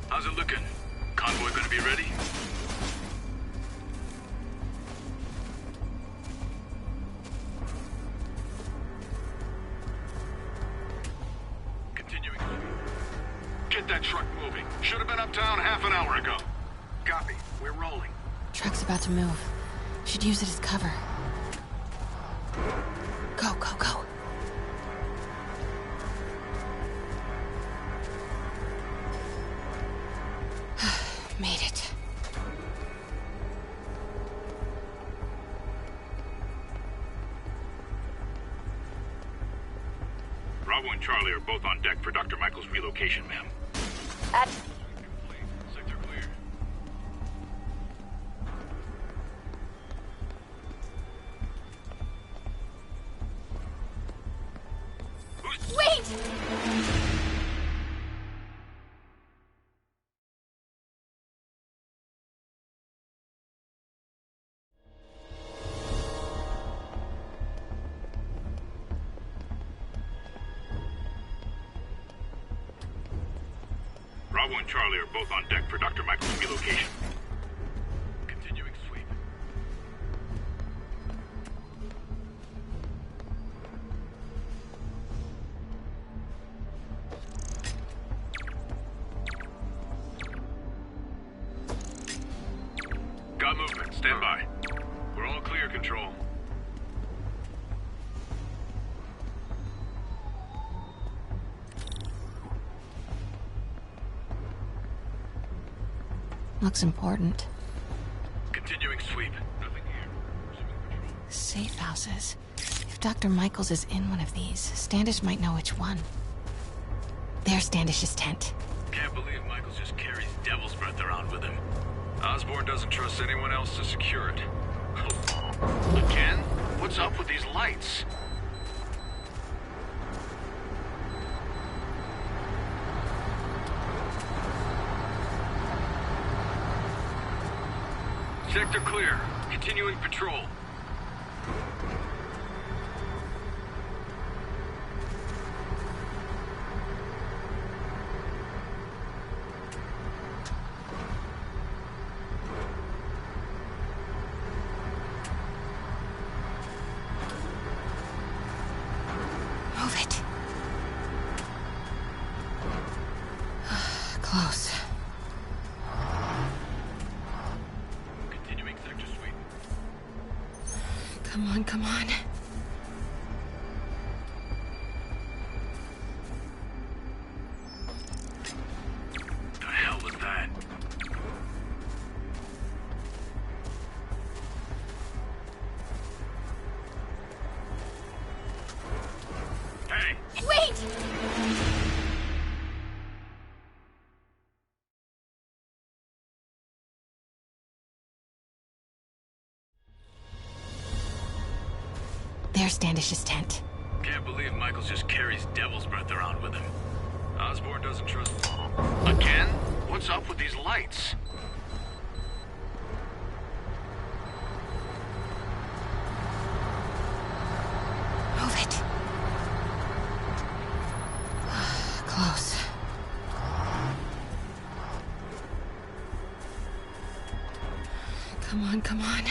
How's it looking? Convoy gonna be ready? Continuing. Get that truck moving. Should have been uptown half an hour ago. Copy. We're rolling. Truck's about to move. Should use it as cover. Go, go, go. Made it. Bravo and Charlie are both on deck for Dr. Michaels' relocation, ma'am. Sector clear. Bravo and Charlie are both on deck for Dr. Michaels' relocation. Continuing sweep. Got movement. Stand by. We're all clear, Control. Looks important. Continuing sweep. Nothing here. Safe houses. If Dr. Michaels is in one of these, Standish might know which one. There's Standish's tent. Can't believe Michaels just carries devil's breath around with him. Osborn doesn't trust anyone else to secure it. Again? What's up with these lights? Sector clear. Continuing patrol. Move it. Close. Continuing sector sweep. Come on, come on. The hell was that? Hey! Wait! There's Standish's tent. Can't believe Michaels just carries devil's breath around with him. Osborn doesn't trust... Again? What's up with these lights? Move it. Close. Come on, come on.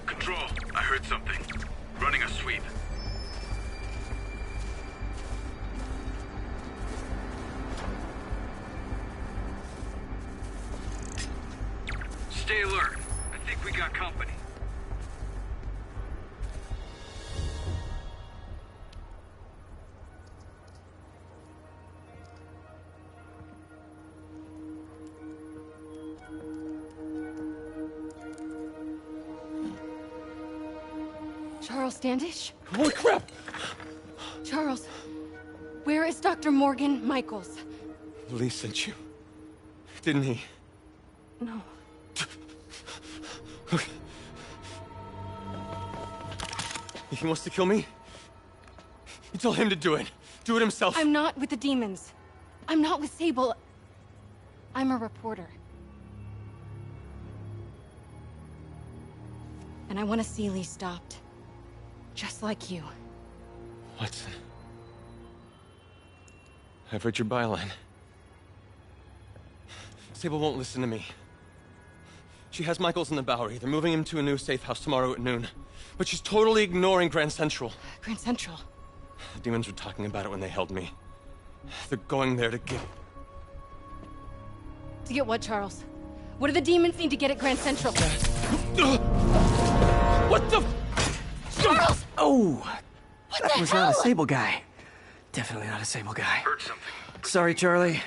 Control, I heard something. Running a sweep. Stay alert. I think we got company. Charles Standish? Holy crap! Charles, where is Dr. Morgan Michaels? Lee sent you. Didn't he? No. He wants to kill me? You tell him to do it. Do it himself. I'm not with the demons. I'm not with Sable. I'm a reporter. And I want to see Lee stopped. Just like you. Watson. I've read your byline. Sable won't listen to me. She has Michaels in the Bowery. They're moving him to a new safe house tomorrow at noon. But she's totally ignoring Grand Central. Grand Central? The demons were talking about it when they held me. They're going there to get... To get what, Charles? What do the demons need to get at Grand Central? What the... Charles! Oh! What That the was hell? not a Sable guy. Definitely not a Sable guy. Heard something. Sorry, Charlie.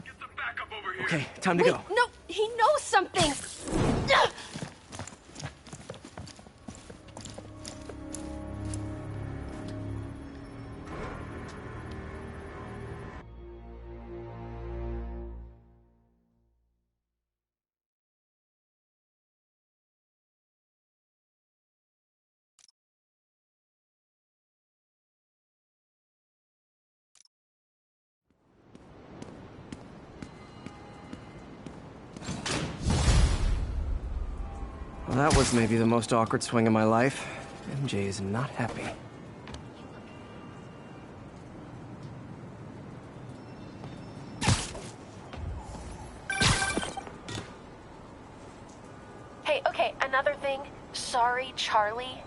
Get the backup over here. Okay, time to Wait, go. no, he knows something! Well, that was maybe the most awkward swing of my life. MJ is not happy. Hey, okay, another thing. Sorry, Charlie.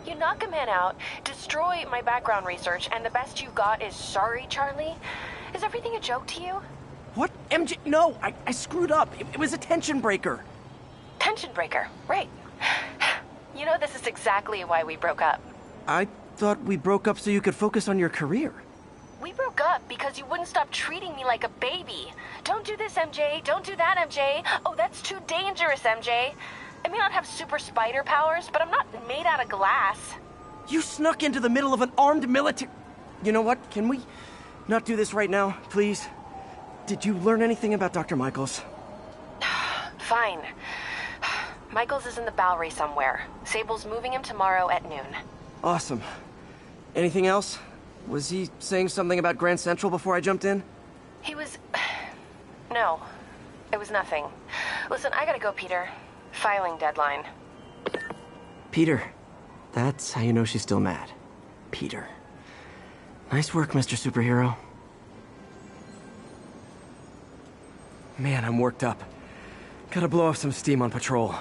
You knock a man out, destroy my background research, and the best you got is sorry, Charlie? Is everything a joke to you? What? MJ? No, I screwed up. It was a tension breaker. Tension breaker, right. You know, this is exactly why we broke up. I thought we broke up so you could focus on your career. We broke up because you wouldn't stop treating me like a baby. Don't do this, MJ. Don't do that, MJ. Oh, that's too dangerous, MJ. I may not have super spider powers, but I'm not made out of glass. You snuck into the middle of an armed military... You know what? Can we not do this right now, please? Did you learn anything about Dr. Michaels? Fine. Michaels is in the Bowery somewhere. Sable's moving him tomorrow at noon. Awesome. Anything else? Was he saying something about Grand Central before I jumped in? He was... No. It was nothing. Listen, I gotta go, Peter. Filing deadline. Peter. That's how you know she's still mad. Peter. Nice work, Mr. Superhero. Man, I'm worked up. Gotta blow off some steam on patrol.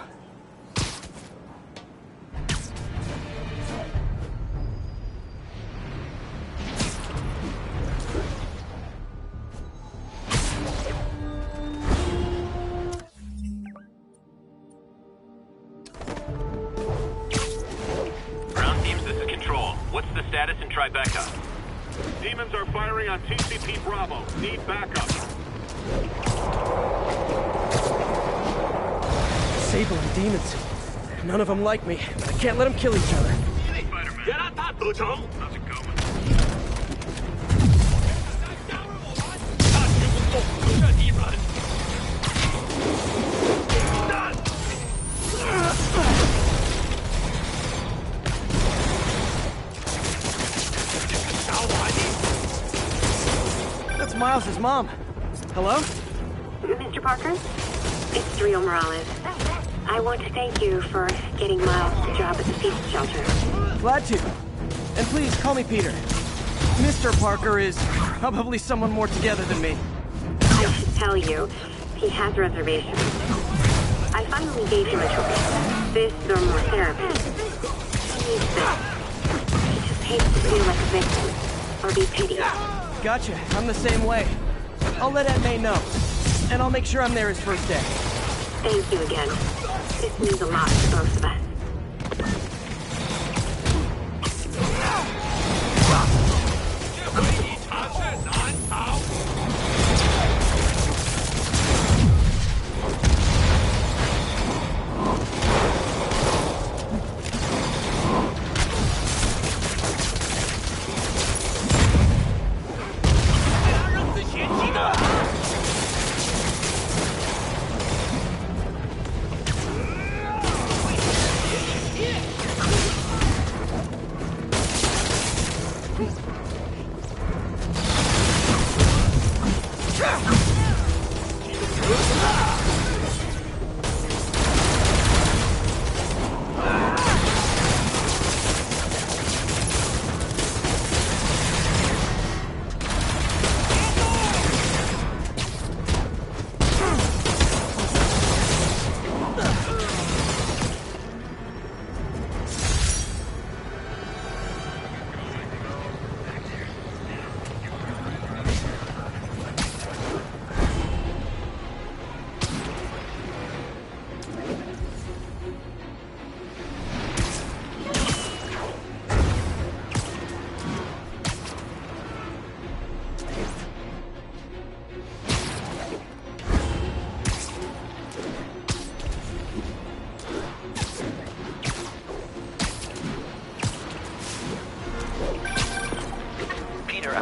Ground teams, this is Control. What's the status in Tribeca? Demons are firing on TCP Bravo. Need backup. Sable and demons. None of them like me, but I can't let them kill each other. How's it going? That's Miles' mom. Hello? Mr. Parker? It's Rio Morales. I want to thank you for getting Miles the job at the Peace Shelter. Glad to. And please, call me Peter. Mr. Parker is probably someone more together than me. I should tell you, he has reservations. I finally gave him a choice. This or more therapy. He needs this. He just hates to feel like a victim. Or be pitied. Gotcha. I'm the same way. I'll let Aunt May know. And I'll make sure I'm there his first day. Thank you again. This means a lot to both of us.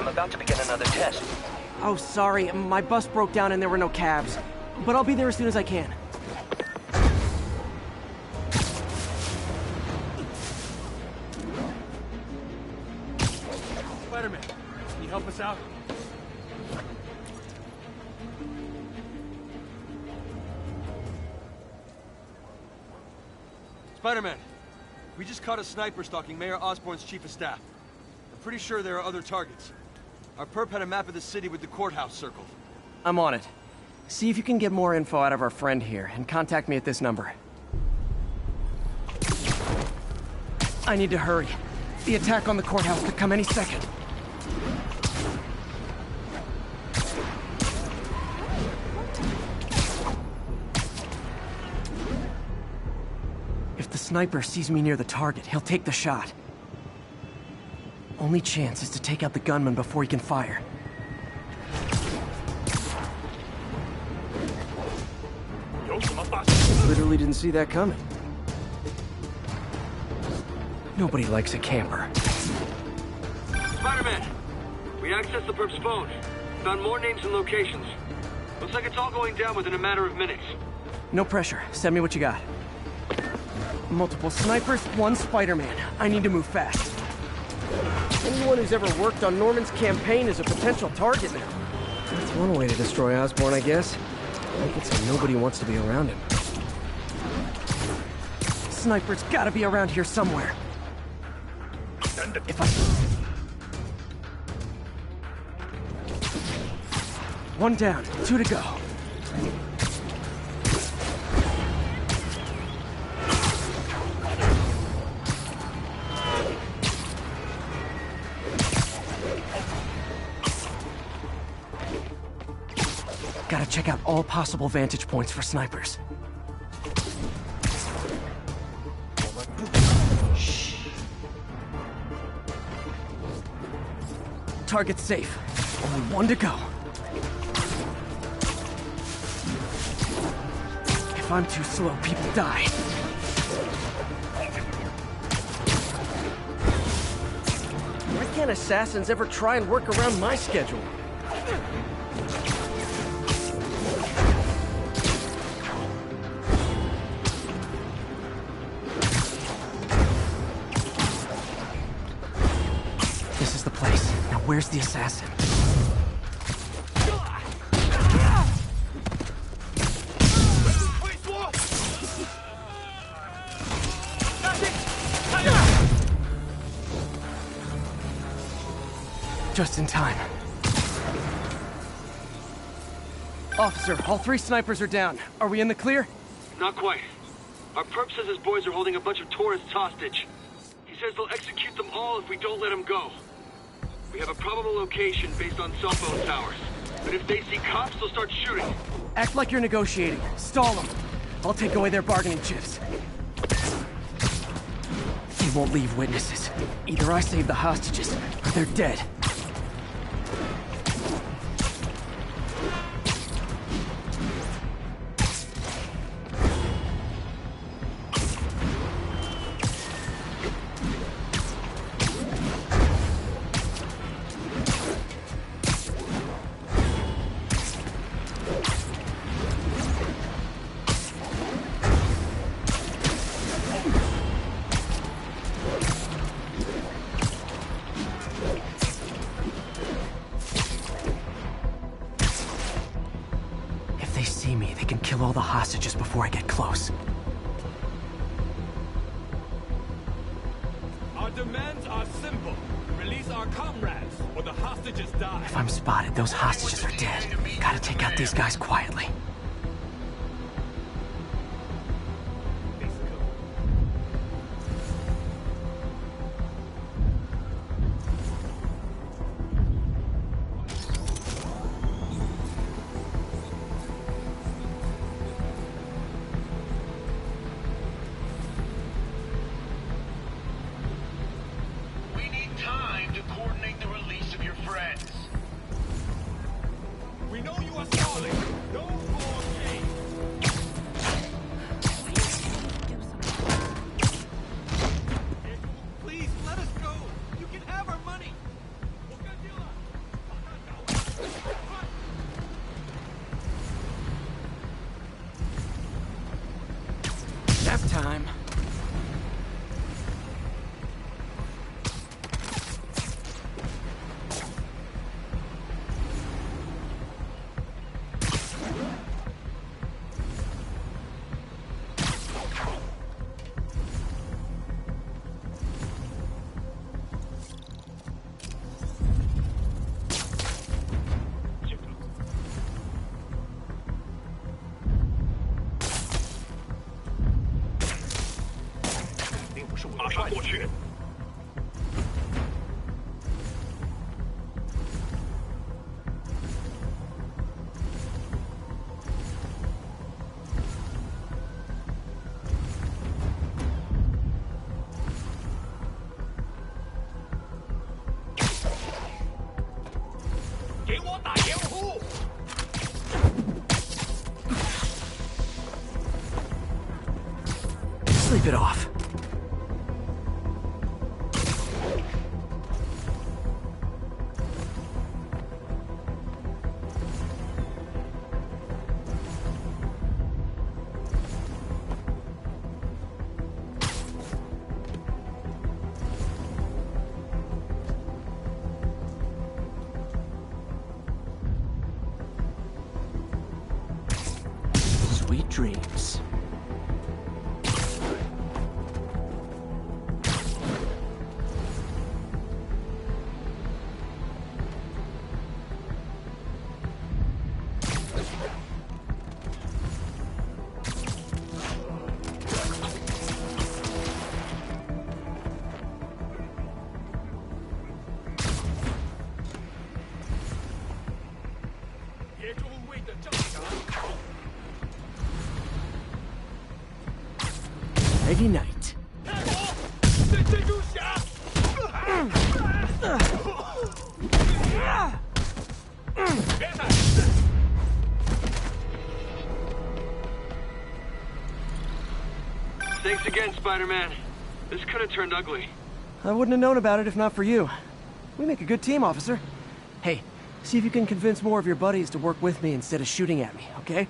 About to begin another test. Oh, sorry. My bus broke down and there were no cabs. But I'll be there as soon as I can. Spider-Man, can you help us out? Spider-Man, We just caught a sniper stalking Mayor Osborn's chief of staff. I'm pretty sure there are other targets. Our perp had a map of the city with the courthouse circled. I'm on it. See if you can get more info out of our friend here, and contact me at this number. I need to hurry. The attack on the courthouse could come any second. If the sniper sees me near the target, he'll take the shot. Only chance is to take out the gunman before he can fire. Literally didn't see that coming. Nobody likes a camper. Spider-Man! We accessed the perp's phone. Found more names and locations. Looks like it's all going down within a matter of minutes. No pressure. Send me what you got. Multiple snipers, one Spider-Man. I need to move fast. Anyone who's ever worked on Norman's campaign is a potential target now. That's one way to destroy Osborn, I guess. Make it so nobody wants to be around him. Sniper's gotta be around here somewhere. If I... One down, 2 to go. Gotta check out all possible vantage points for snipers. Shh. Target's safe. Only 1 to go. If I'm too slow, people die. Why can't assassins ever try and work around my schedule? This is the place. Now where's the assassin? Just in time. Officer, all 3 snipers are down. Are we in the clear? Not quite. Our perp says his boys are holding a bunch of tourists hostage. He says they'll execute them all if we don't let them go. We have a probable location based on cell phone towers. But if they see cops, they'll start shooting. Act like you're negotiating. Stall them. I'll take away their bargaining chips. They won't leave witnesses. Either I save the hostages, or they're dead. Kill all the hostages before I get close. Our demands are simple. Release our comrades, or the hostages die. If I'm spotted, those hostages are dead. Gotta take out these guys quietly. Time. 马上过去。 Sleep it off. Sweet dreams. Nighty night. Thanks again, Spider-Man. This could have turned ugly. I wouldn't have known about it if not for you. We make a good team, officer. Hey, see if you can convince more of your buddies to work with me instead of shooting at me, okay?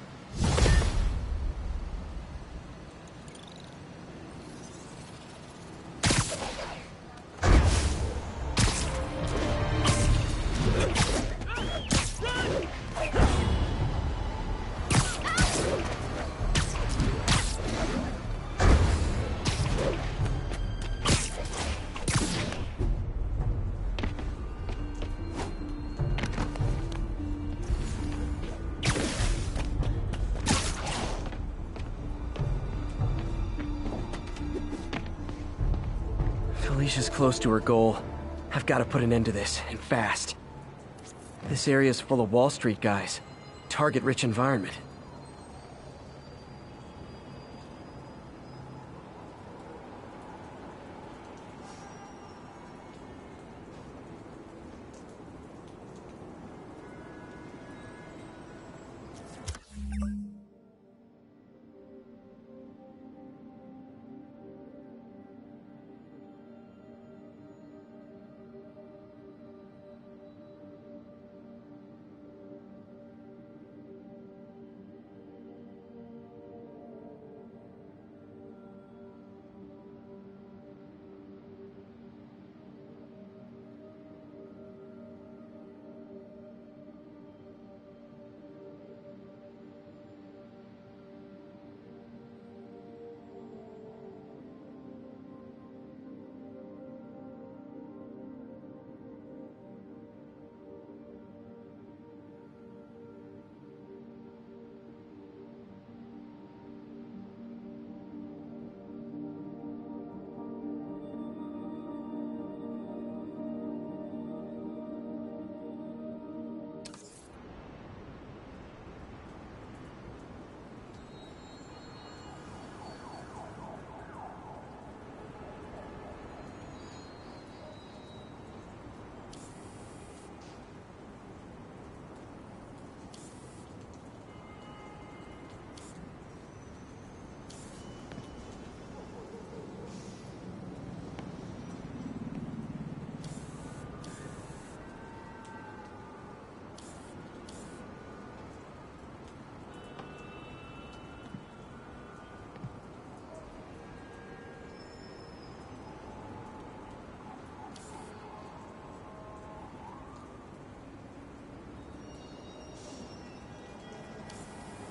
Felicia's close to her goal. I've got to put an end to this, and fast. This area's full of Wall Street guys. Target-rich environment.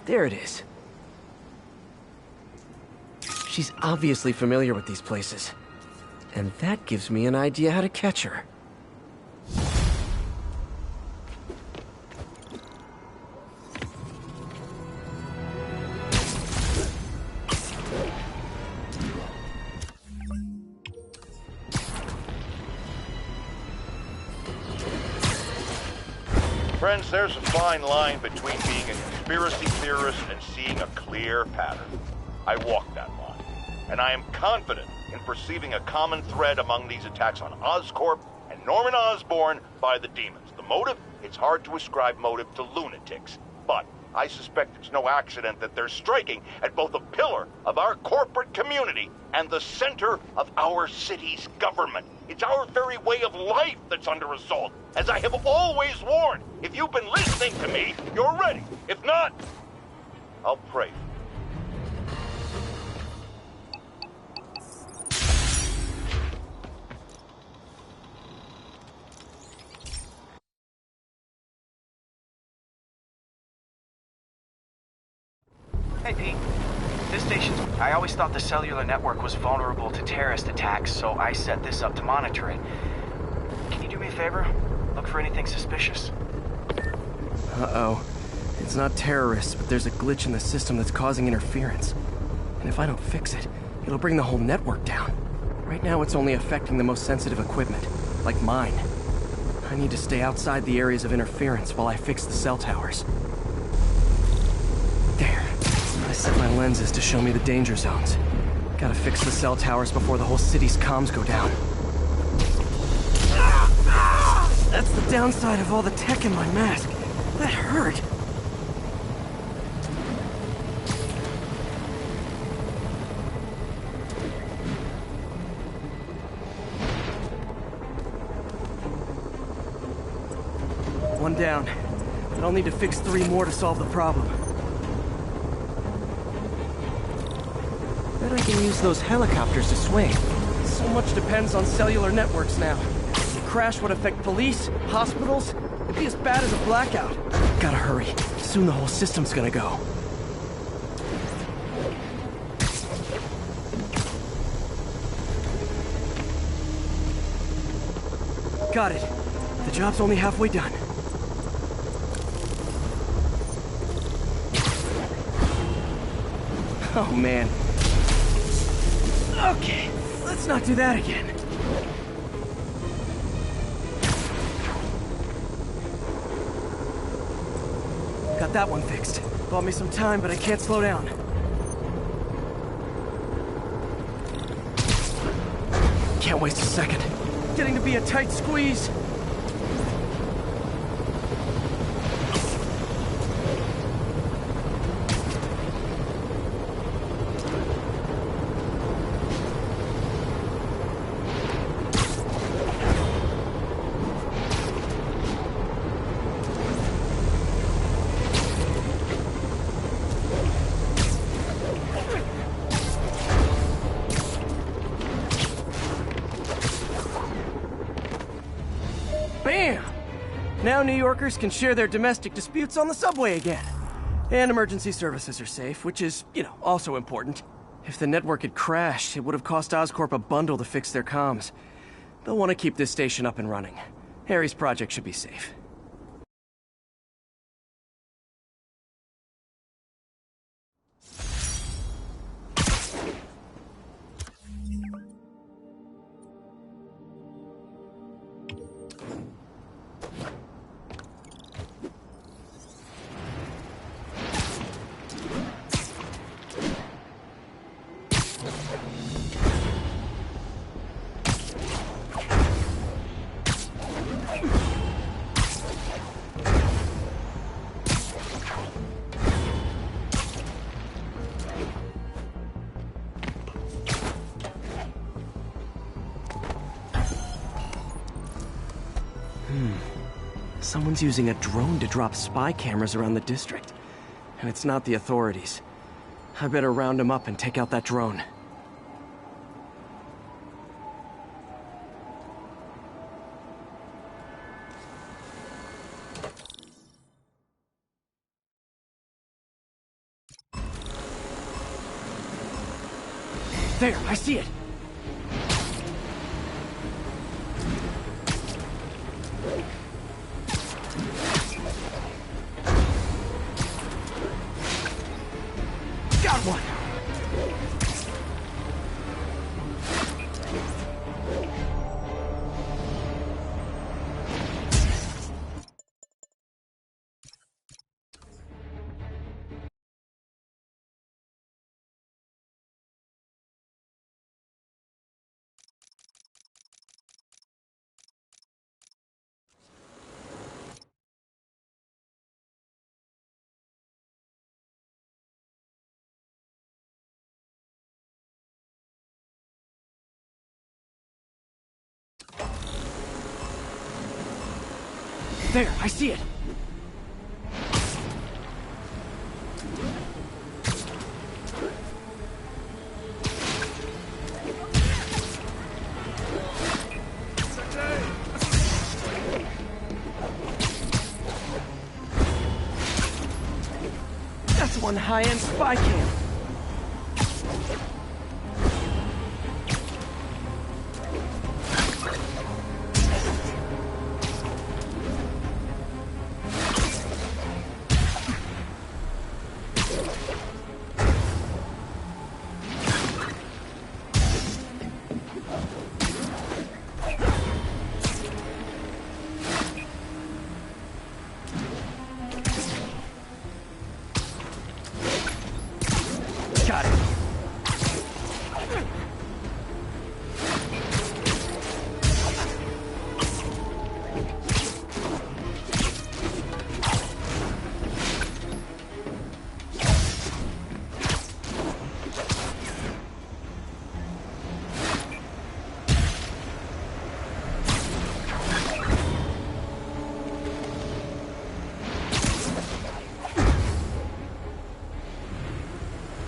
There it is. She's obviously familiar with these places. And that gives me an idea how to catch her. Friends, there's a fine line between being a conspiracy theorist and seeing a clear pattern. I walk that line, and I am confident in perceiving a common thread among these attacks on Oscorp and Norman Osborn by the demons. The motive? It's hard to ascribe motive to lunatics, but I suspect it's no accident that they're striking at both a pillar of our corporate community and the center of our city's government. It's our very way of life that's under assault. As I have always warned, if you've been listening to me, you're ready. If not, I'll pray. Hey, Pete. This station's... I always thought the cellular network was vulnerable to terrorist attacks, so I set this up to monitor it. Can you do me a favor? Look for anything suspicious. Uh-oh. It's not terrorists, but there's a glitch in the system that's causing interference. And if I don't fix it, it'll bring the whole network down. Right now, it's only affecting the most sensitive equipment, like mine. I need to stay outside the areas of interference while I fix the cell towers. There. I set my lenses to show me the danger zones. Gotta fix the cell towers before the whole city's comms go down. That's the downside of all the tech in my mask. That hurt. One down. But I'll need to fix 3 more to solve the problem. Bet I can use those helicopters to swing. So much depends on cellular networks now. A crash would affect police, hospitals. It'd be as bad as a blackout. Gotta hurry. Soon the whole system's gonna go. Got it. The job's only halfway done. Oh, man. Okay, let's not do that again. Got that one fixed. Bought me some time, but I can't slow down. Can't waste a second. Getting to be a tight squeeze. Bam! Now New Yorkers can share their domestic disputes on the subway again. And emergency services are safe, which is, also important. If the network had crashed, it would have cost Oscorp a bundle to fix their comms. They'll want to keep this station up and running. Harry's project should be safe. Someone's using a drone to drop spy cameras around the district. And it's not the authorities. I better round them up and take out that drone. There, I see it! Got one! There, I see it. That's one high-end spy cam. Got it.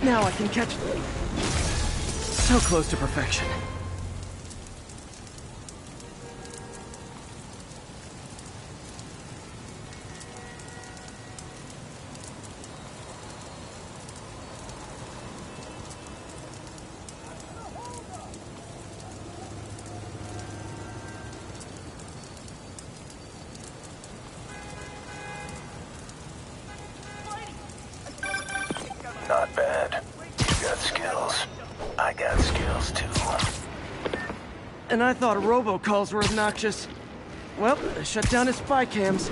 Now I can catch... So close to perfection. Not bad. You got skills. I got skills too. And I thought robocalls were obnoxious. Well, I shut down his spy cams.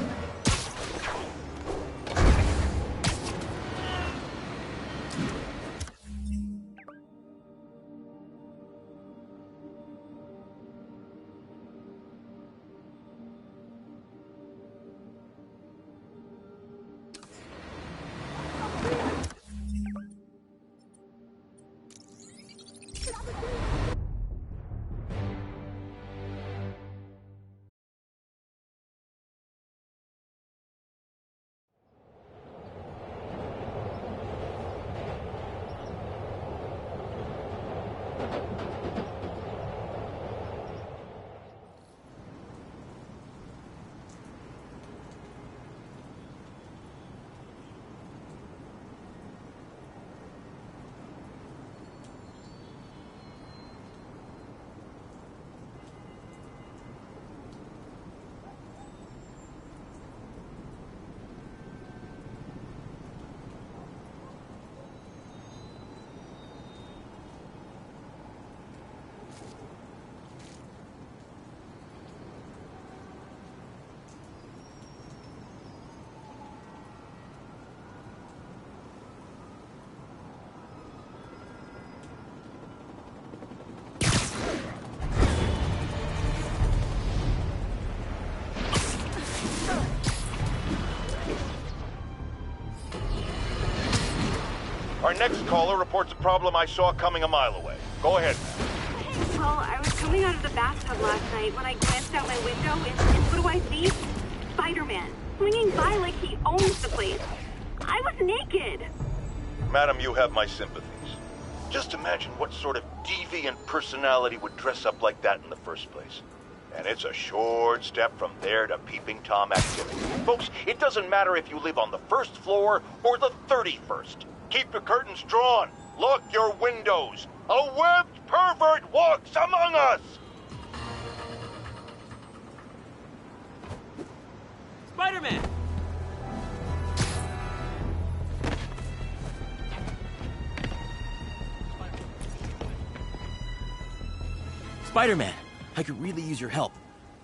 Our next caller reports a problem I saw coming a mile away. Go ahead. Well, I was coming out of the bathtub last night when I glanced out my window, and what do I see? Spider-Man, swinging by like he owns the place. I was naked. Madam, you have my sympathies. Just imagine what sort of deviant personality would dress up like that in the first place. And it's a short step from there to peeping Tom activity. Folks, it doesn't matter if you live on the first floor or the 31st. Keep your curtains drawn. Lock your windows. A webbed pervert walks among us! Spider-Man! Spider-Man, I could really use your help.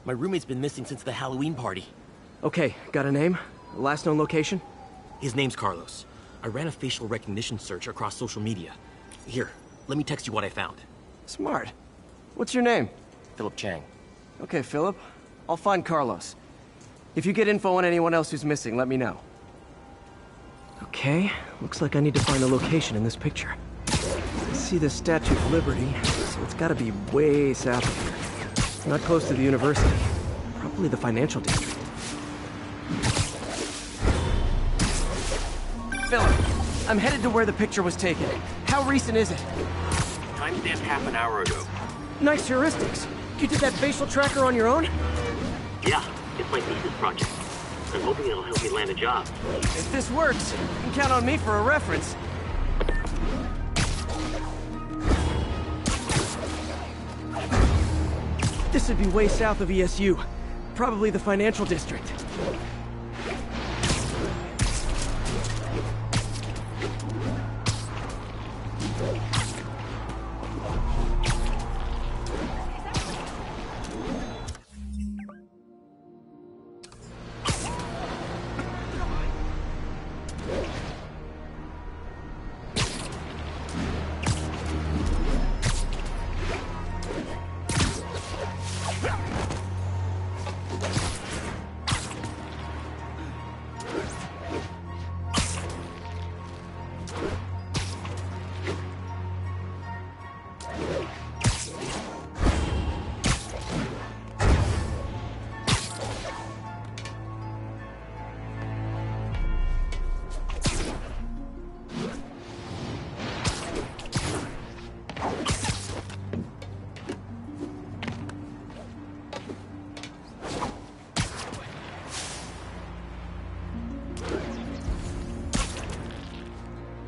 My roommate's been missing since the Halloween party. Okay, got a name? Last known location? His name's Carlos. I ran a facial recognition search across social media. Here, let me text you what I found. Smart. What's your name? Philip Chang. Okay, Philip. I'll find Carlos. If you get info on anyone else who's missing, let me know. Okay, looks like I need to find the location in this picture. I see the Statue of Liberty, so it's gotta be way south of here. Not close to the university. Probably the financial district. Philip, I'm headed to where the picture was taken. How recent is it? Timestamp half an hour ago. Nice heuristics. You did that facial tracker on your own? Yeah, it's my thesis project. I'm hoping it'll help me land a job. If this works, you can count on me for a reference. This would be way south of ESU. Probably the financial district.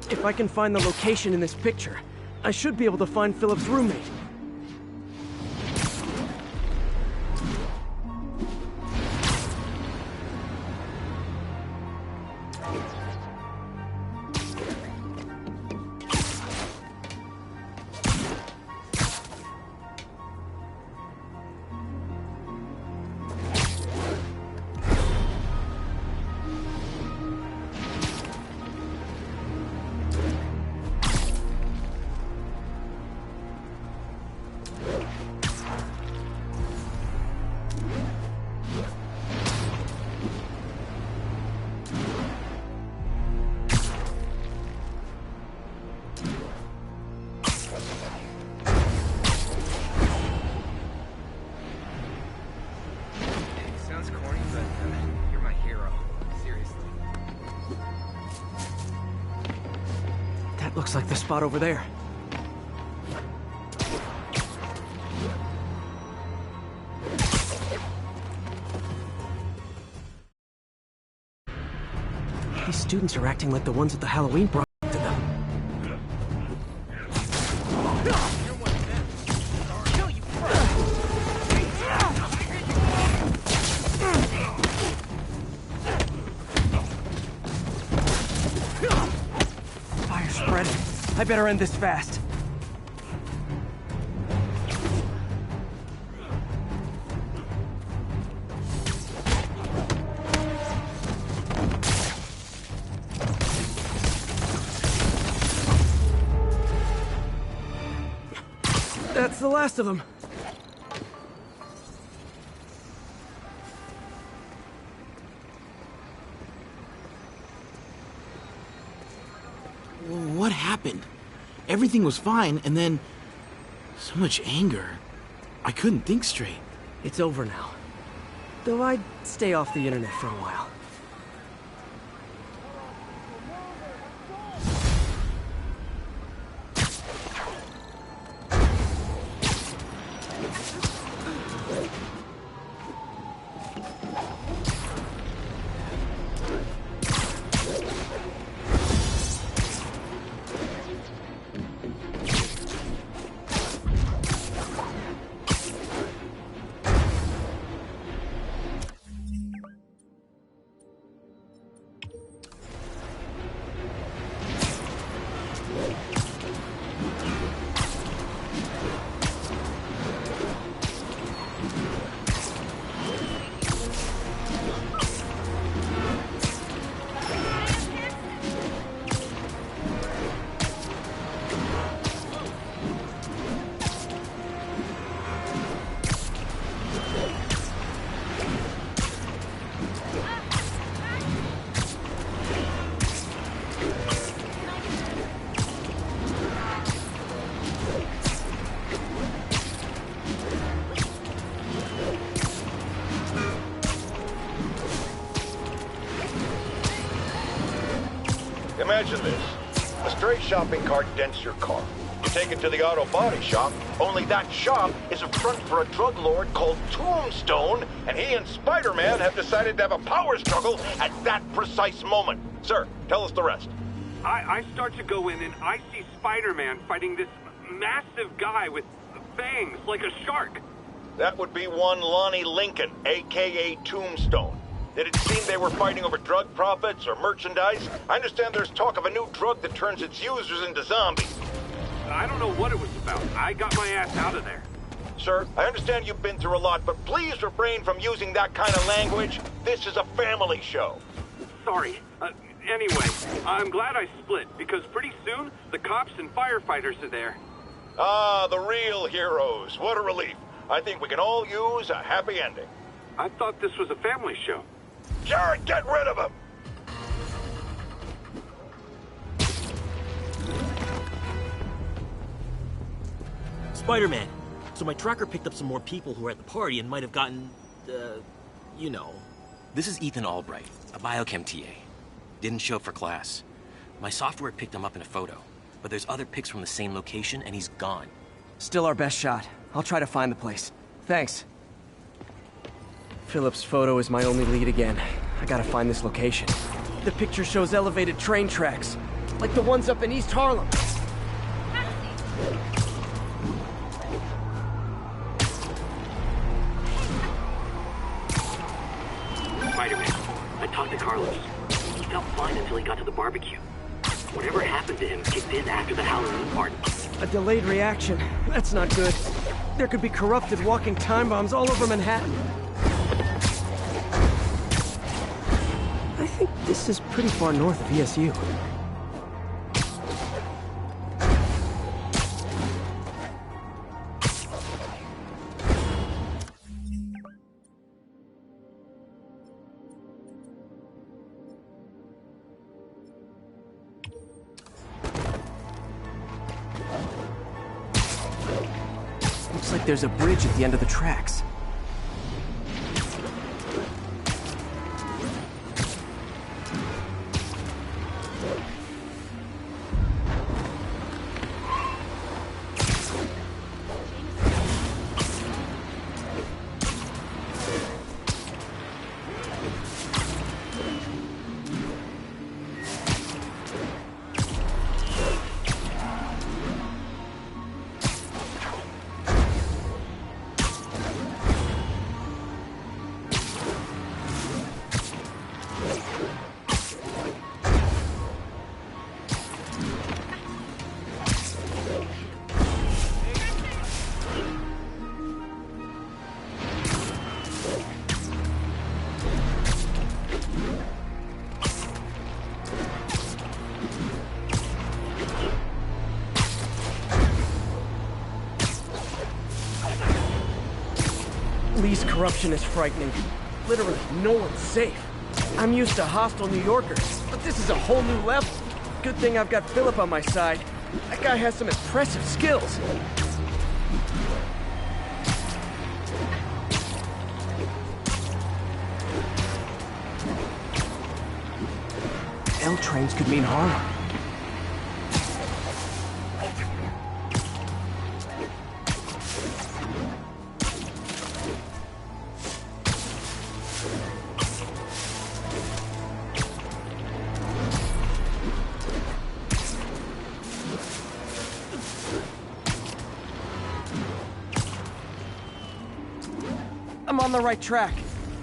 If I can find the location in this picture, I should be able to find Philip's roommate. Sounds corny, but you're my hero. Seriously. That looks like the spot over there. These students are acting like the ones at the Halloween party to them. Fire spreading. I better end this fast. That's the last of them. What happened? Everything was fine, and then so much anger. I couldn't think straight. It's over now. Though I'd stay off the internet for a while. Imagine this. A stray shopping cart dents your car. You take it to the auto body shop, only that shop is a front for a drug lord called Tombstone, and he and Spider-Man have decided to have a power struggle at that precise moment. Sir, tell us the rest. I start to go in and I see Spider-Man fighting this massive guy with fangs like a shark. That would be one Lonnie Lincoln, a.k.a. Tombstone. Did it seem they were fighting over drug profits or merchandise? I understand there's talk of a new drug that turns its users into zombies. I don't know what it was about. I got my ass out of there. Sir, I understand you've been through a lot, but please refrain from using that kind of language. This is a family show. Sorry. Anyway, I'm glad I split, because pretty soon, the cops and firefighters are there. Ah, the real heroes. What a relief. I think we can all use a happy ending. I thought this was a family show. Jared, get rid of him! Spider-Man. So my tracker picked up some more people who were at the party and might have gotten, you know. This is Ethan Albright, a biochem TA. Didn't show up for class. My software picked him up in a photo, but there's other pics from the same location and he's gone. Still our best shot. I'll try to find the place. Thanks. Philip's photo is my only lead again. I gotta find this location. The picture shows elevated train tracks, like the ones up in East Harlem. Spider-Man, I talked to Carlos. He felt fine until he got to the barbecue. Whatever happened to him kicked in after the Halloween party. A delayed reaction. That's not good. There could be corrupted walking time bombs all over Manhattan. I think this is pretty far north of ESU. Looks like there's a bridge at the end of the tracks. Lee's corruption is frightening. Literally, no one's safe. I'm used to hostile New Yorkers, but this is a whole new level. Good thing I've got Philip on my side. That guy has some impressive skills. L trains could mean Harlem. I'm on the right track.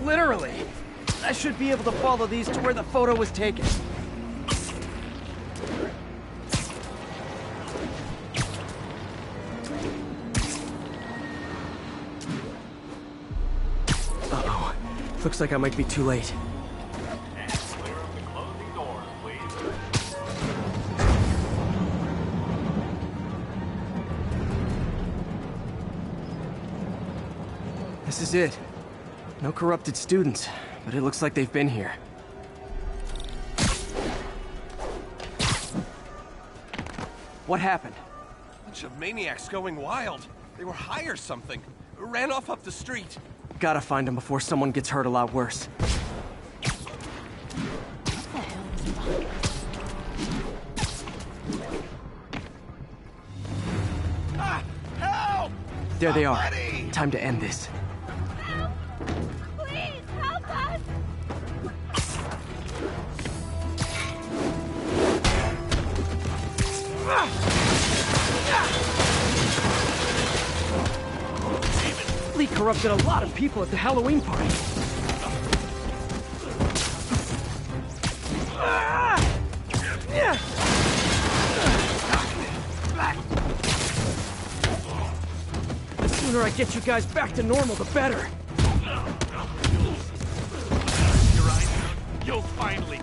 Literally. I should be able to follow these to where the photo was taken. Uh-oh. Looks like I might be too late. This is it. No corrupted students, but it looks like they've been here. What happened? Bunch of maniacs going wild. They were high or something. Ran off up the street. Gotta find them before someone gets hurt a lot worse. There they are. Time to end this. Please, help us! Lee corrupted a lot of people at the Halloween party. The sooner I get you guys back to normal, the better. You're right. You'll finally.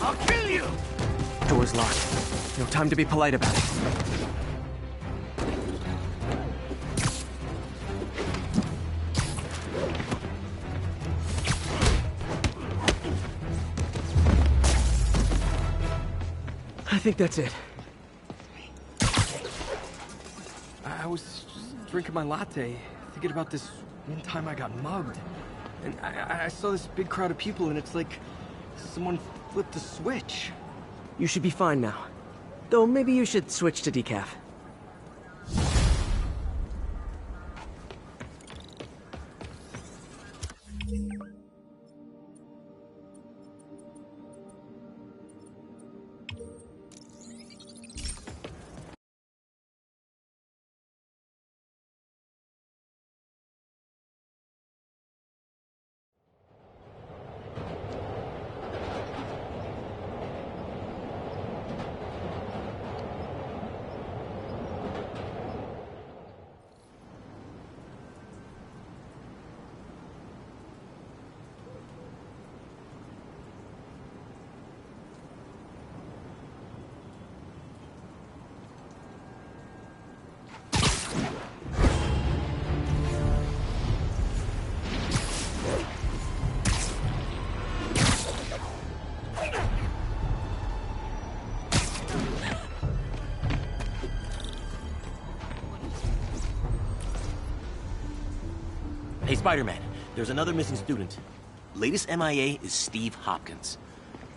I'll kill you! Door's locked. No time to be polite about it. I think that's it. I was just drinking my latte, thinking about this one time I got mugged. And I saw this big crowd of people, and it's like someone flipped a switch. You should be fine now. Though maybe you should switch to decaf. Hey, Spider-Man, there's another missing student. Latest MIA is Steve Hopkins.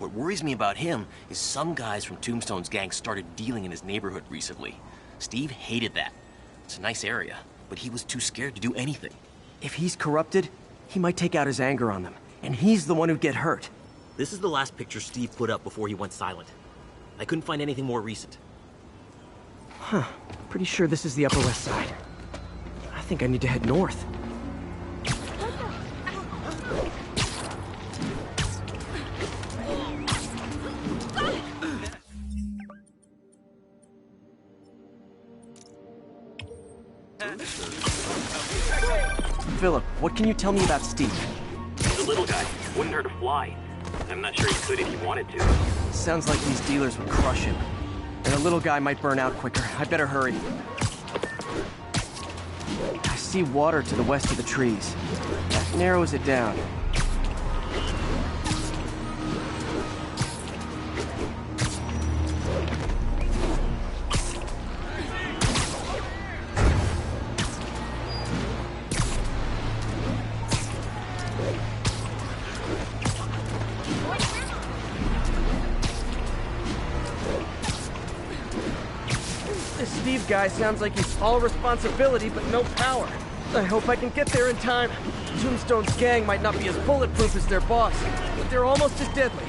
What worries me about him is some guys from Tombstone's gang started dealing in his neighborhood recently. Steve hated that. It's a nice area, but he was too scared to do anything. If he's corrupted, he might take out his anger on them, and he's the one who'd get hurt. This is the last picture Steve put up before he went silent. I couldn't find anything more recent. Huh. Pretty sure this is the Upper West Side. I think I need to head north. Philip, what can you tell me about Steve? He's a little guy. Wouldn't hurt to fly. I'm not sure he could if he wanted to. Sounds like these dealers would crush him. And a little guy might burn out quicker. I better hurry. I see water to the west of the trees. That narrows it down. This Steve guy sounds like he's all responsibility but no power. I hope I can get there in time. Tombstone's gang might not be as bulletproof as their boss, but they're almost as deadly.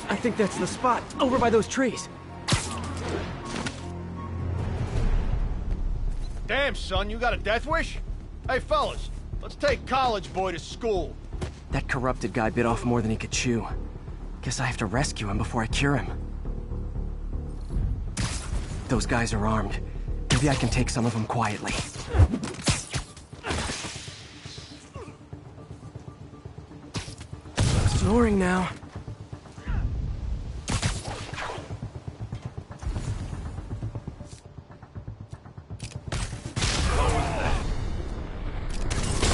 I I think that's the spot, over by those trees. Damn, son, you got a death wish? Hey, fellas, let's take College Boy to school. That corrupted guy bit off more than he could chew. Guess I have to rescue him before I cure him. Those guys are armed. Maybe I can take some of them quietly. Snoring now.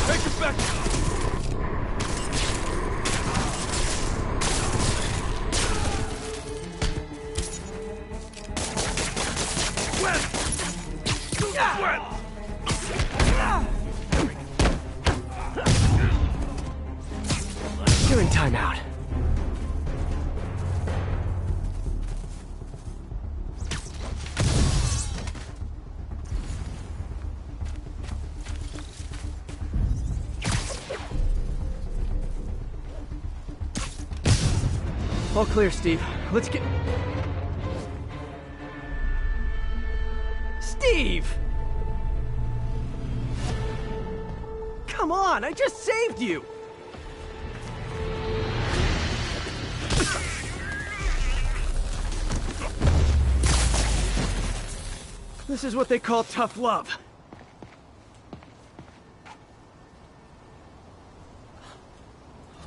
Take it back! Doing timeout. All clear, Steve. Let's get... Steve! Come on, I just saved you! This is what they call tough love.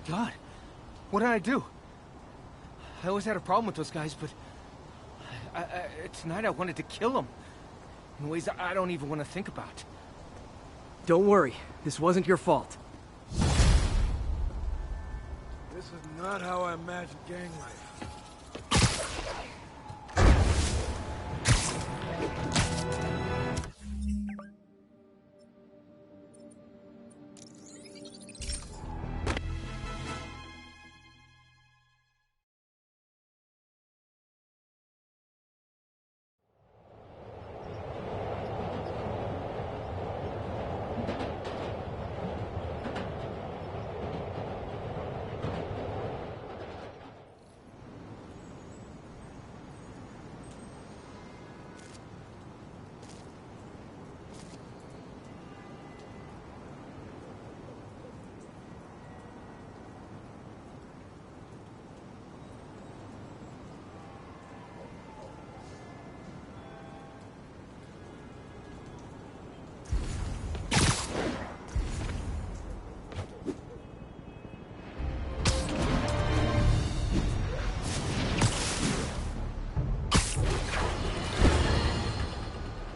God, what did I do? I always had a problem with those guys, but... tonight I wanted to kill them. In ways I don't even want to think about. Don't worry, this wasn't your fault. This is not how I imagined gang life.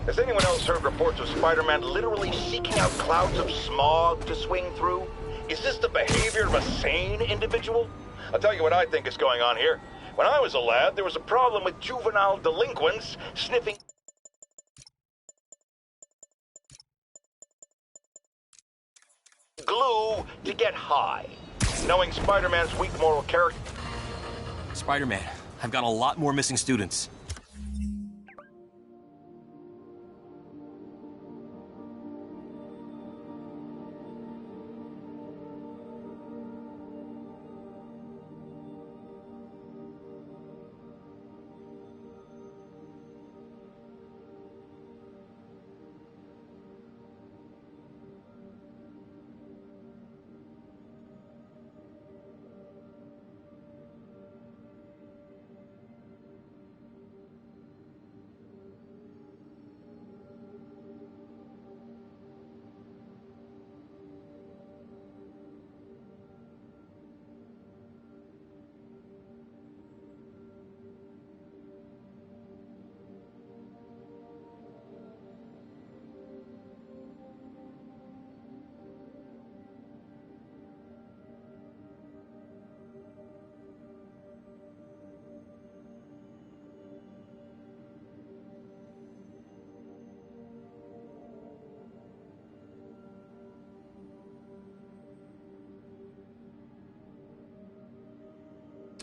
Has anyone else heard reports of Spider-Man literally seeking out clouds of smog to swing through? Is this the behavior of a sane individual? I'll tell you what I think is going on here. When I was a lad, there was a problem with juvenile delinquents sniffing glue to get high. Knowing Spider-Man's weak moral character... Spider-Man, I've got a lot more missing students.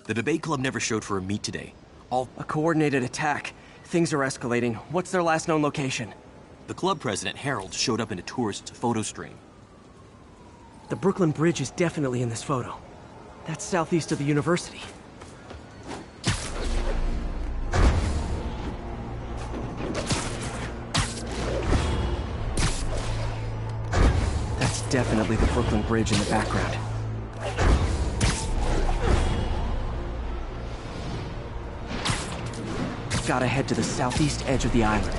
The debate club never showed for a meet today. A coordinated attack. Things are escalating. What's their last known location? The club president, Harold, showed up in a tourist's photo stream. The Brooklyn Bridge is definitely in this photo. That's southeast of the university. definitely the Brooklyn Bridge in the background. Gotta head to the southeast edge of the island.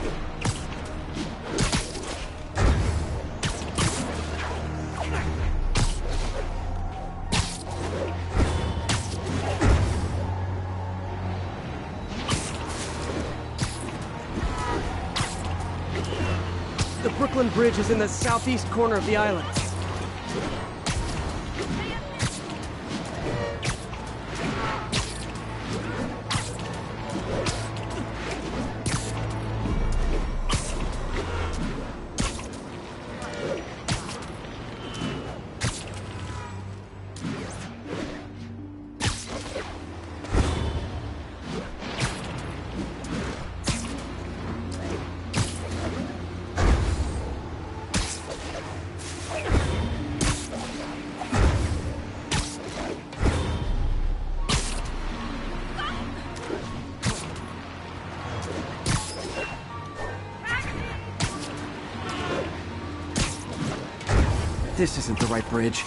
The Brooklyn Bridge is in the southeast corner of the island. This isn't the right bridge.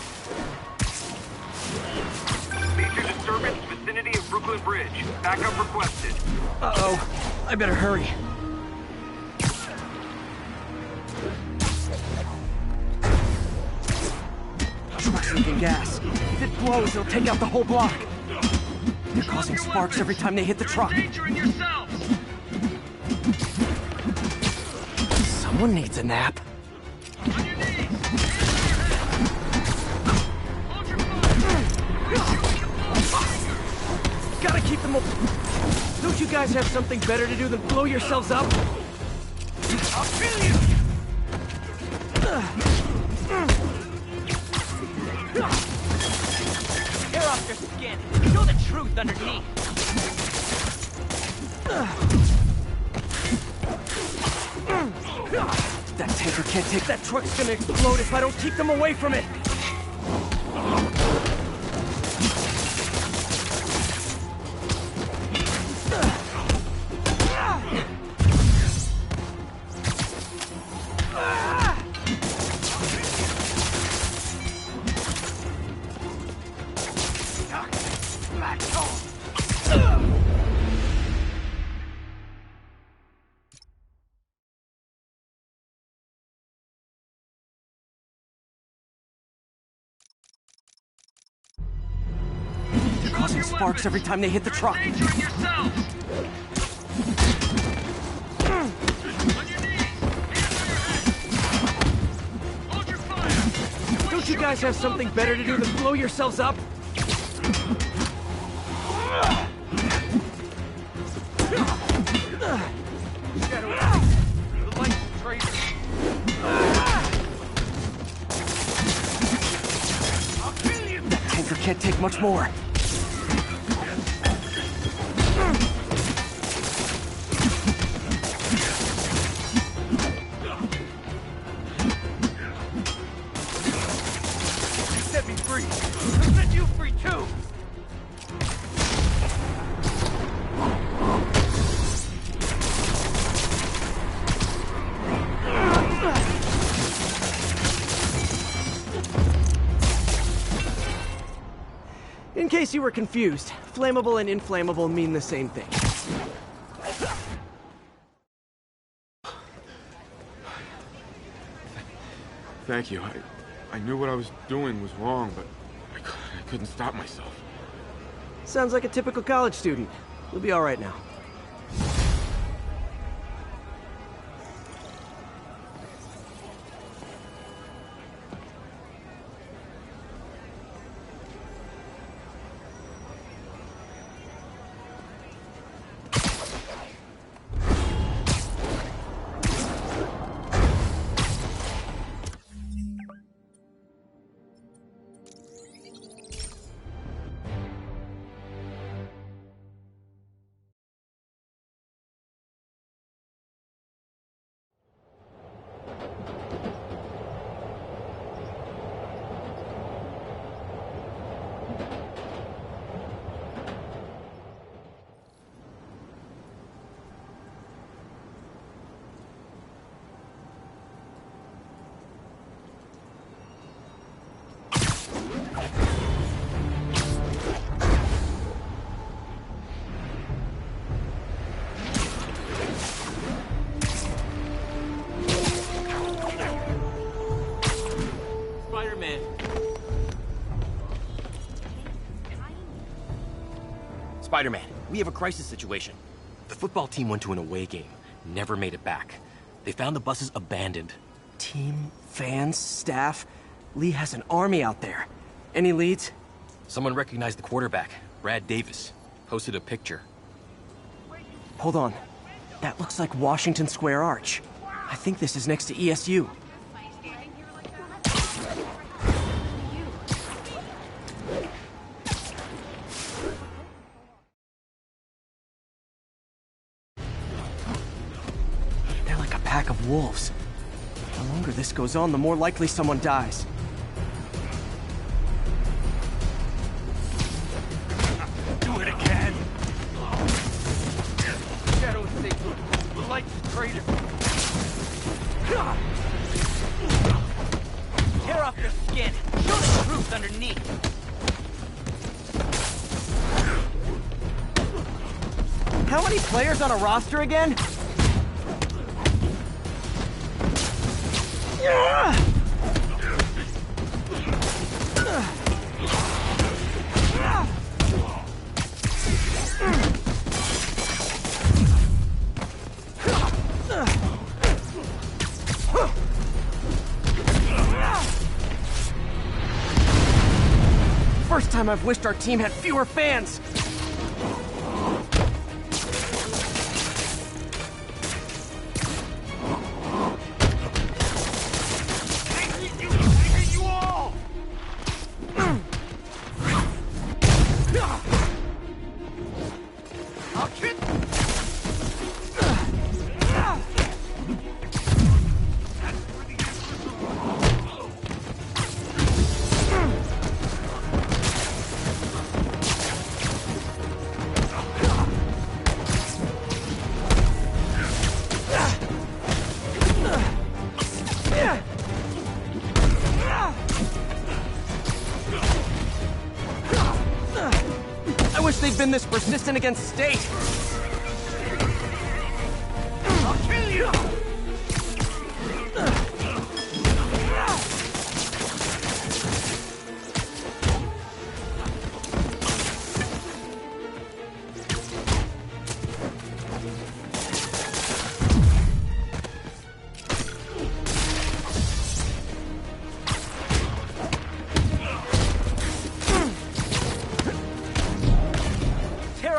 Major disturbance vicinity of Brooklyn Bridge. Backup requested. Uh-oh. I better hurry. Truck's leaking gas. If it blows, it'll take out the whole block. They're causing sparks every time they hit the truck. Someone needs a nap. Gotta keep them open. Don't you guys have something better to do than blow yourselves up? I'll kill you! Tear off your skin. Show the truth underneath. That tanker can't take that truck's gonna explode if I don't keep them away from it. Causing sparks every time they hit the truck. Don't you guys have something better to do than blow yourselves up? That tanker can't take much more. Set me free. I'll set you free too. In case you were confused, flammable and inflammable mean the same thing. Thank you. I knew what I was doing was wrong, but I couldn't stop myself. Sounds like a typical college student. You'll be all right now. Spider-Man, we have a crisis situation. The football team went to an away game, never made it back. They found the buses abandoned. Team, fans, staff. Lee has an army out there. Any leads? Someone recognized the quarterback, Brad Davis. Posted a picture. Hold on. That looks like Washington Square Arch. I think this is next to ESU. They're like a pack of wolves. The longer this goes on, the more likely someone dies. Do it again! Shadow Satan, Light's traitor. Tear off your skin. Show the truth underneath. How many players on a roster again? First time I've wished our team had fewer fans. I wish they'd been this persistent against State. I'll kill you!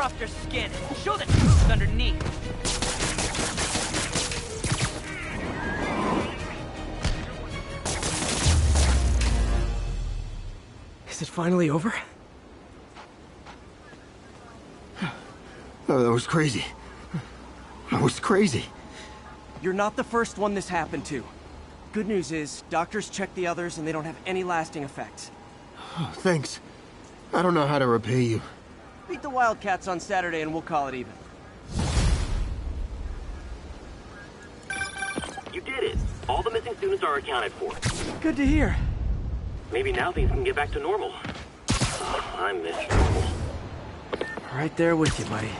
Off your skin. Show the truth underneath. Is it finally over? That was crazy. That was crazy. You're not the first one this happened to. Good news is, doctors checked the others and they don't have any lasting effects. Oh, thanks. I don't know how to repay you. Beat the Wildcats on Saturday and we'll call it even. You did it. All the missing students are accounted for. Good to hear. Maybe now things can get back to normal. I miss normal. Right there with you, buddy.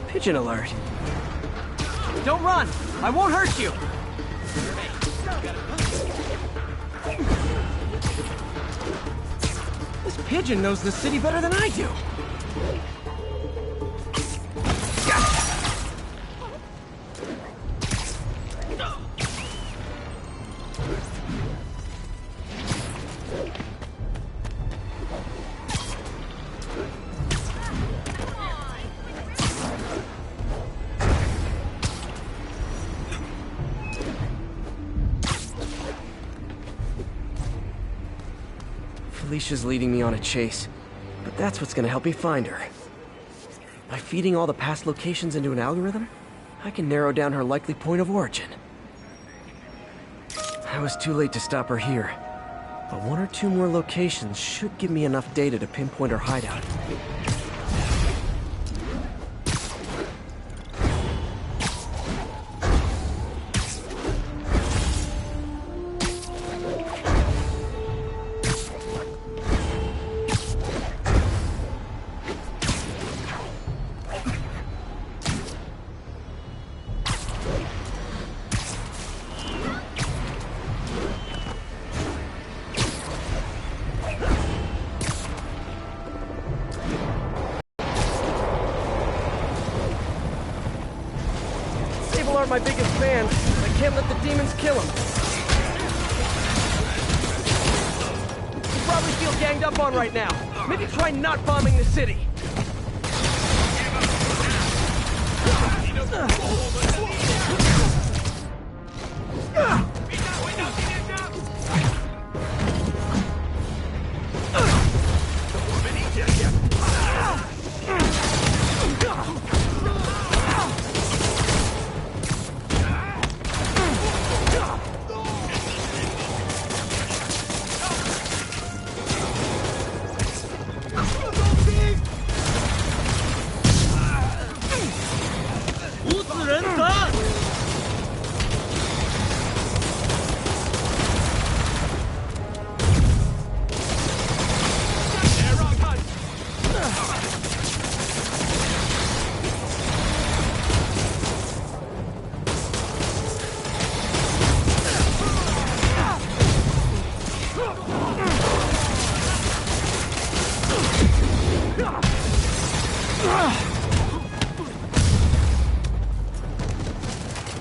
Pigeon alert. Don't run! I won't hurt you! Pigeon knows the city better than I do. Felicia's leading me on a chase, but that's what's gonna help me find her. By feeding all the past locations into an algorithm, I can narrow down her likely point of origin. I was too late to stop her here, but one or two more locations should give me enough data to pinpoint her hideout. Are my biggest fans. I can't let the demons kill them. You probably feel ganged up on right now. Maybe try not bombing the city.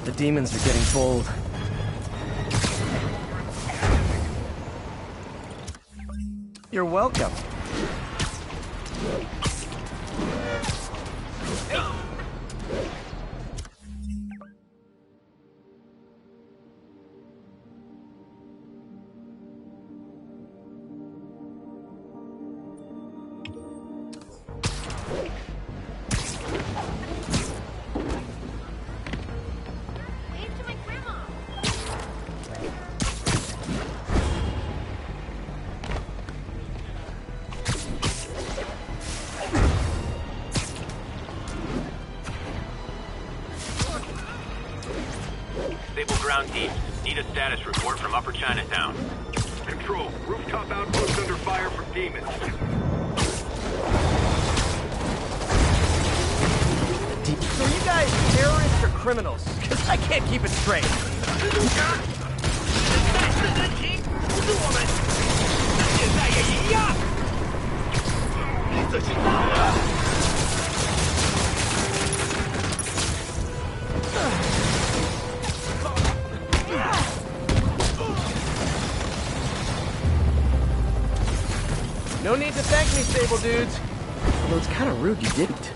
The demons are getting bold. You're welcome. Stable ground team. Need a status report from Upper Chinatown. Control. Rooftop outpost under fire from demons. So you guys terrorists or criminals? Because I can't keep it straight. No need to thank me, Sable dudes. Although it's kind of rude you didn't.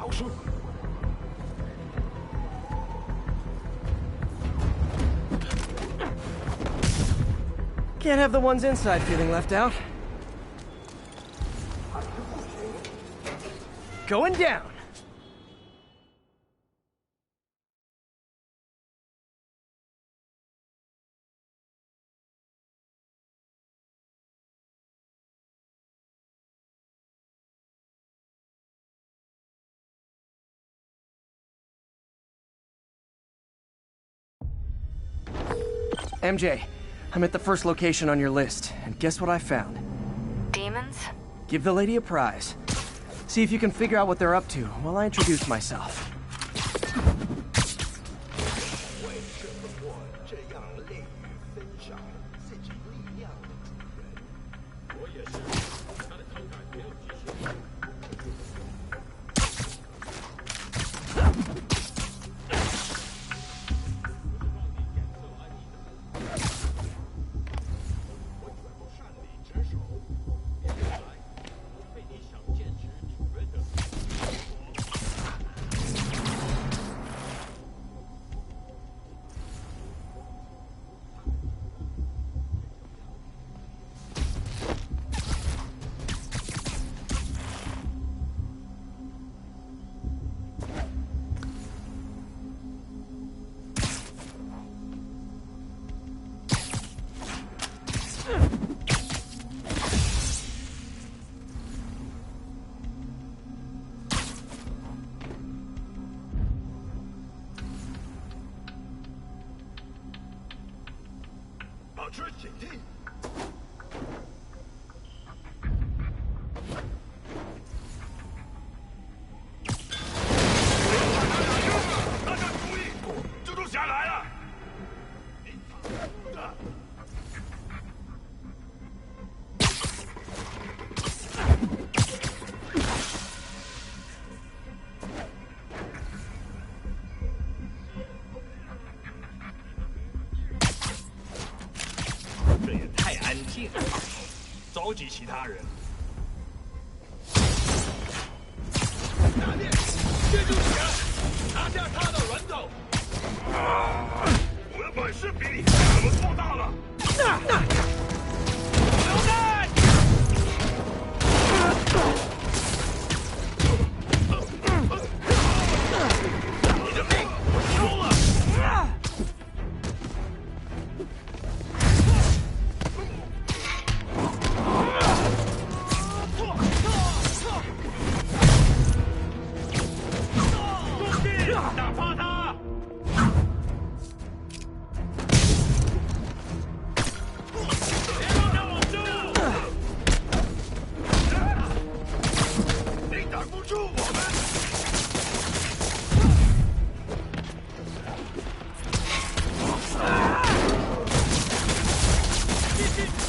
逃生。 Can't have the ones inside feeling left out. Going down. MJ, I'm at the first location on your list, and guess what I found? Demons? Give the lady a prize. See if you can figure out what they're up to while I introduce myself.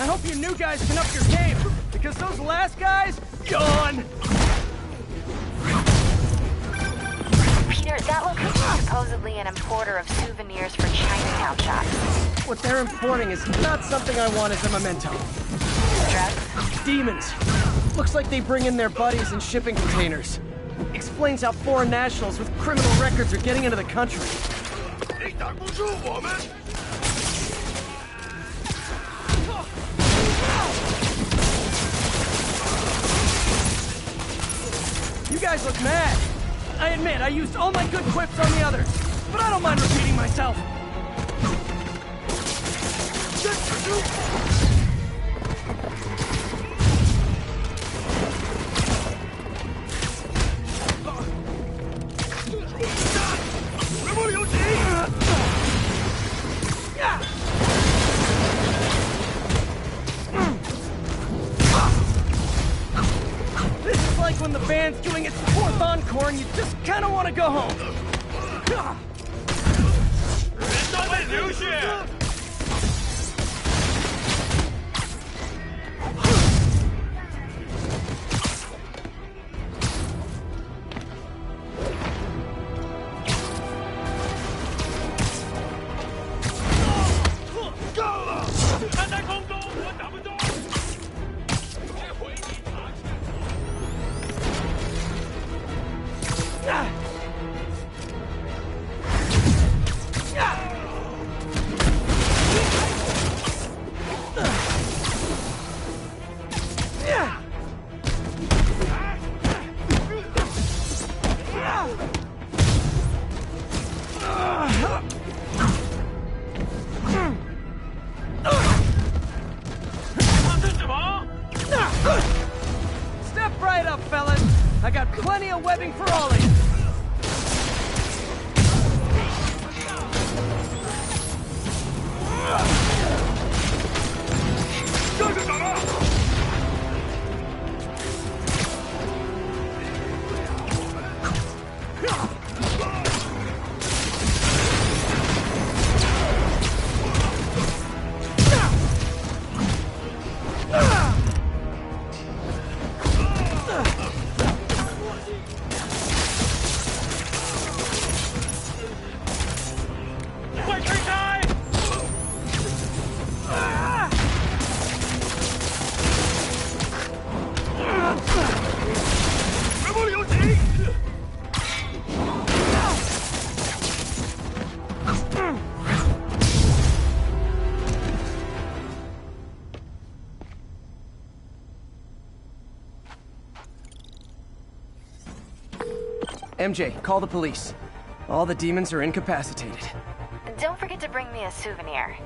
I hope you new guys can up your game, because those last guys, yawn! Peter, that location is supposedly an importer of souvenirs for Chinatown shops. What they're importing is not something I want as a memento. Drugs? Demons. Looks like they bring in their buddies in shipping containers. Explains how foreign nationals with criminal records are getting into the country. You guys look mad. I admit, I used all my good quips on the others, but I don't mind repeating myself. When the band's doing its fourth encore and you just kind of want to go home. I got plenty of webbing for all of you. MJ, call the police. All the demons are incapacitated. Don't forget to bring me a souvenir.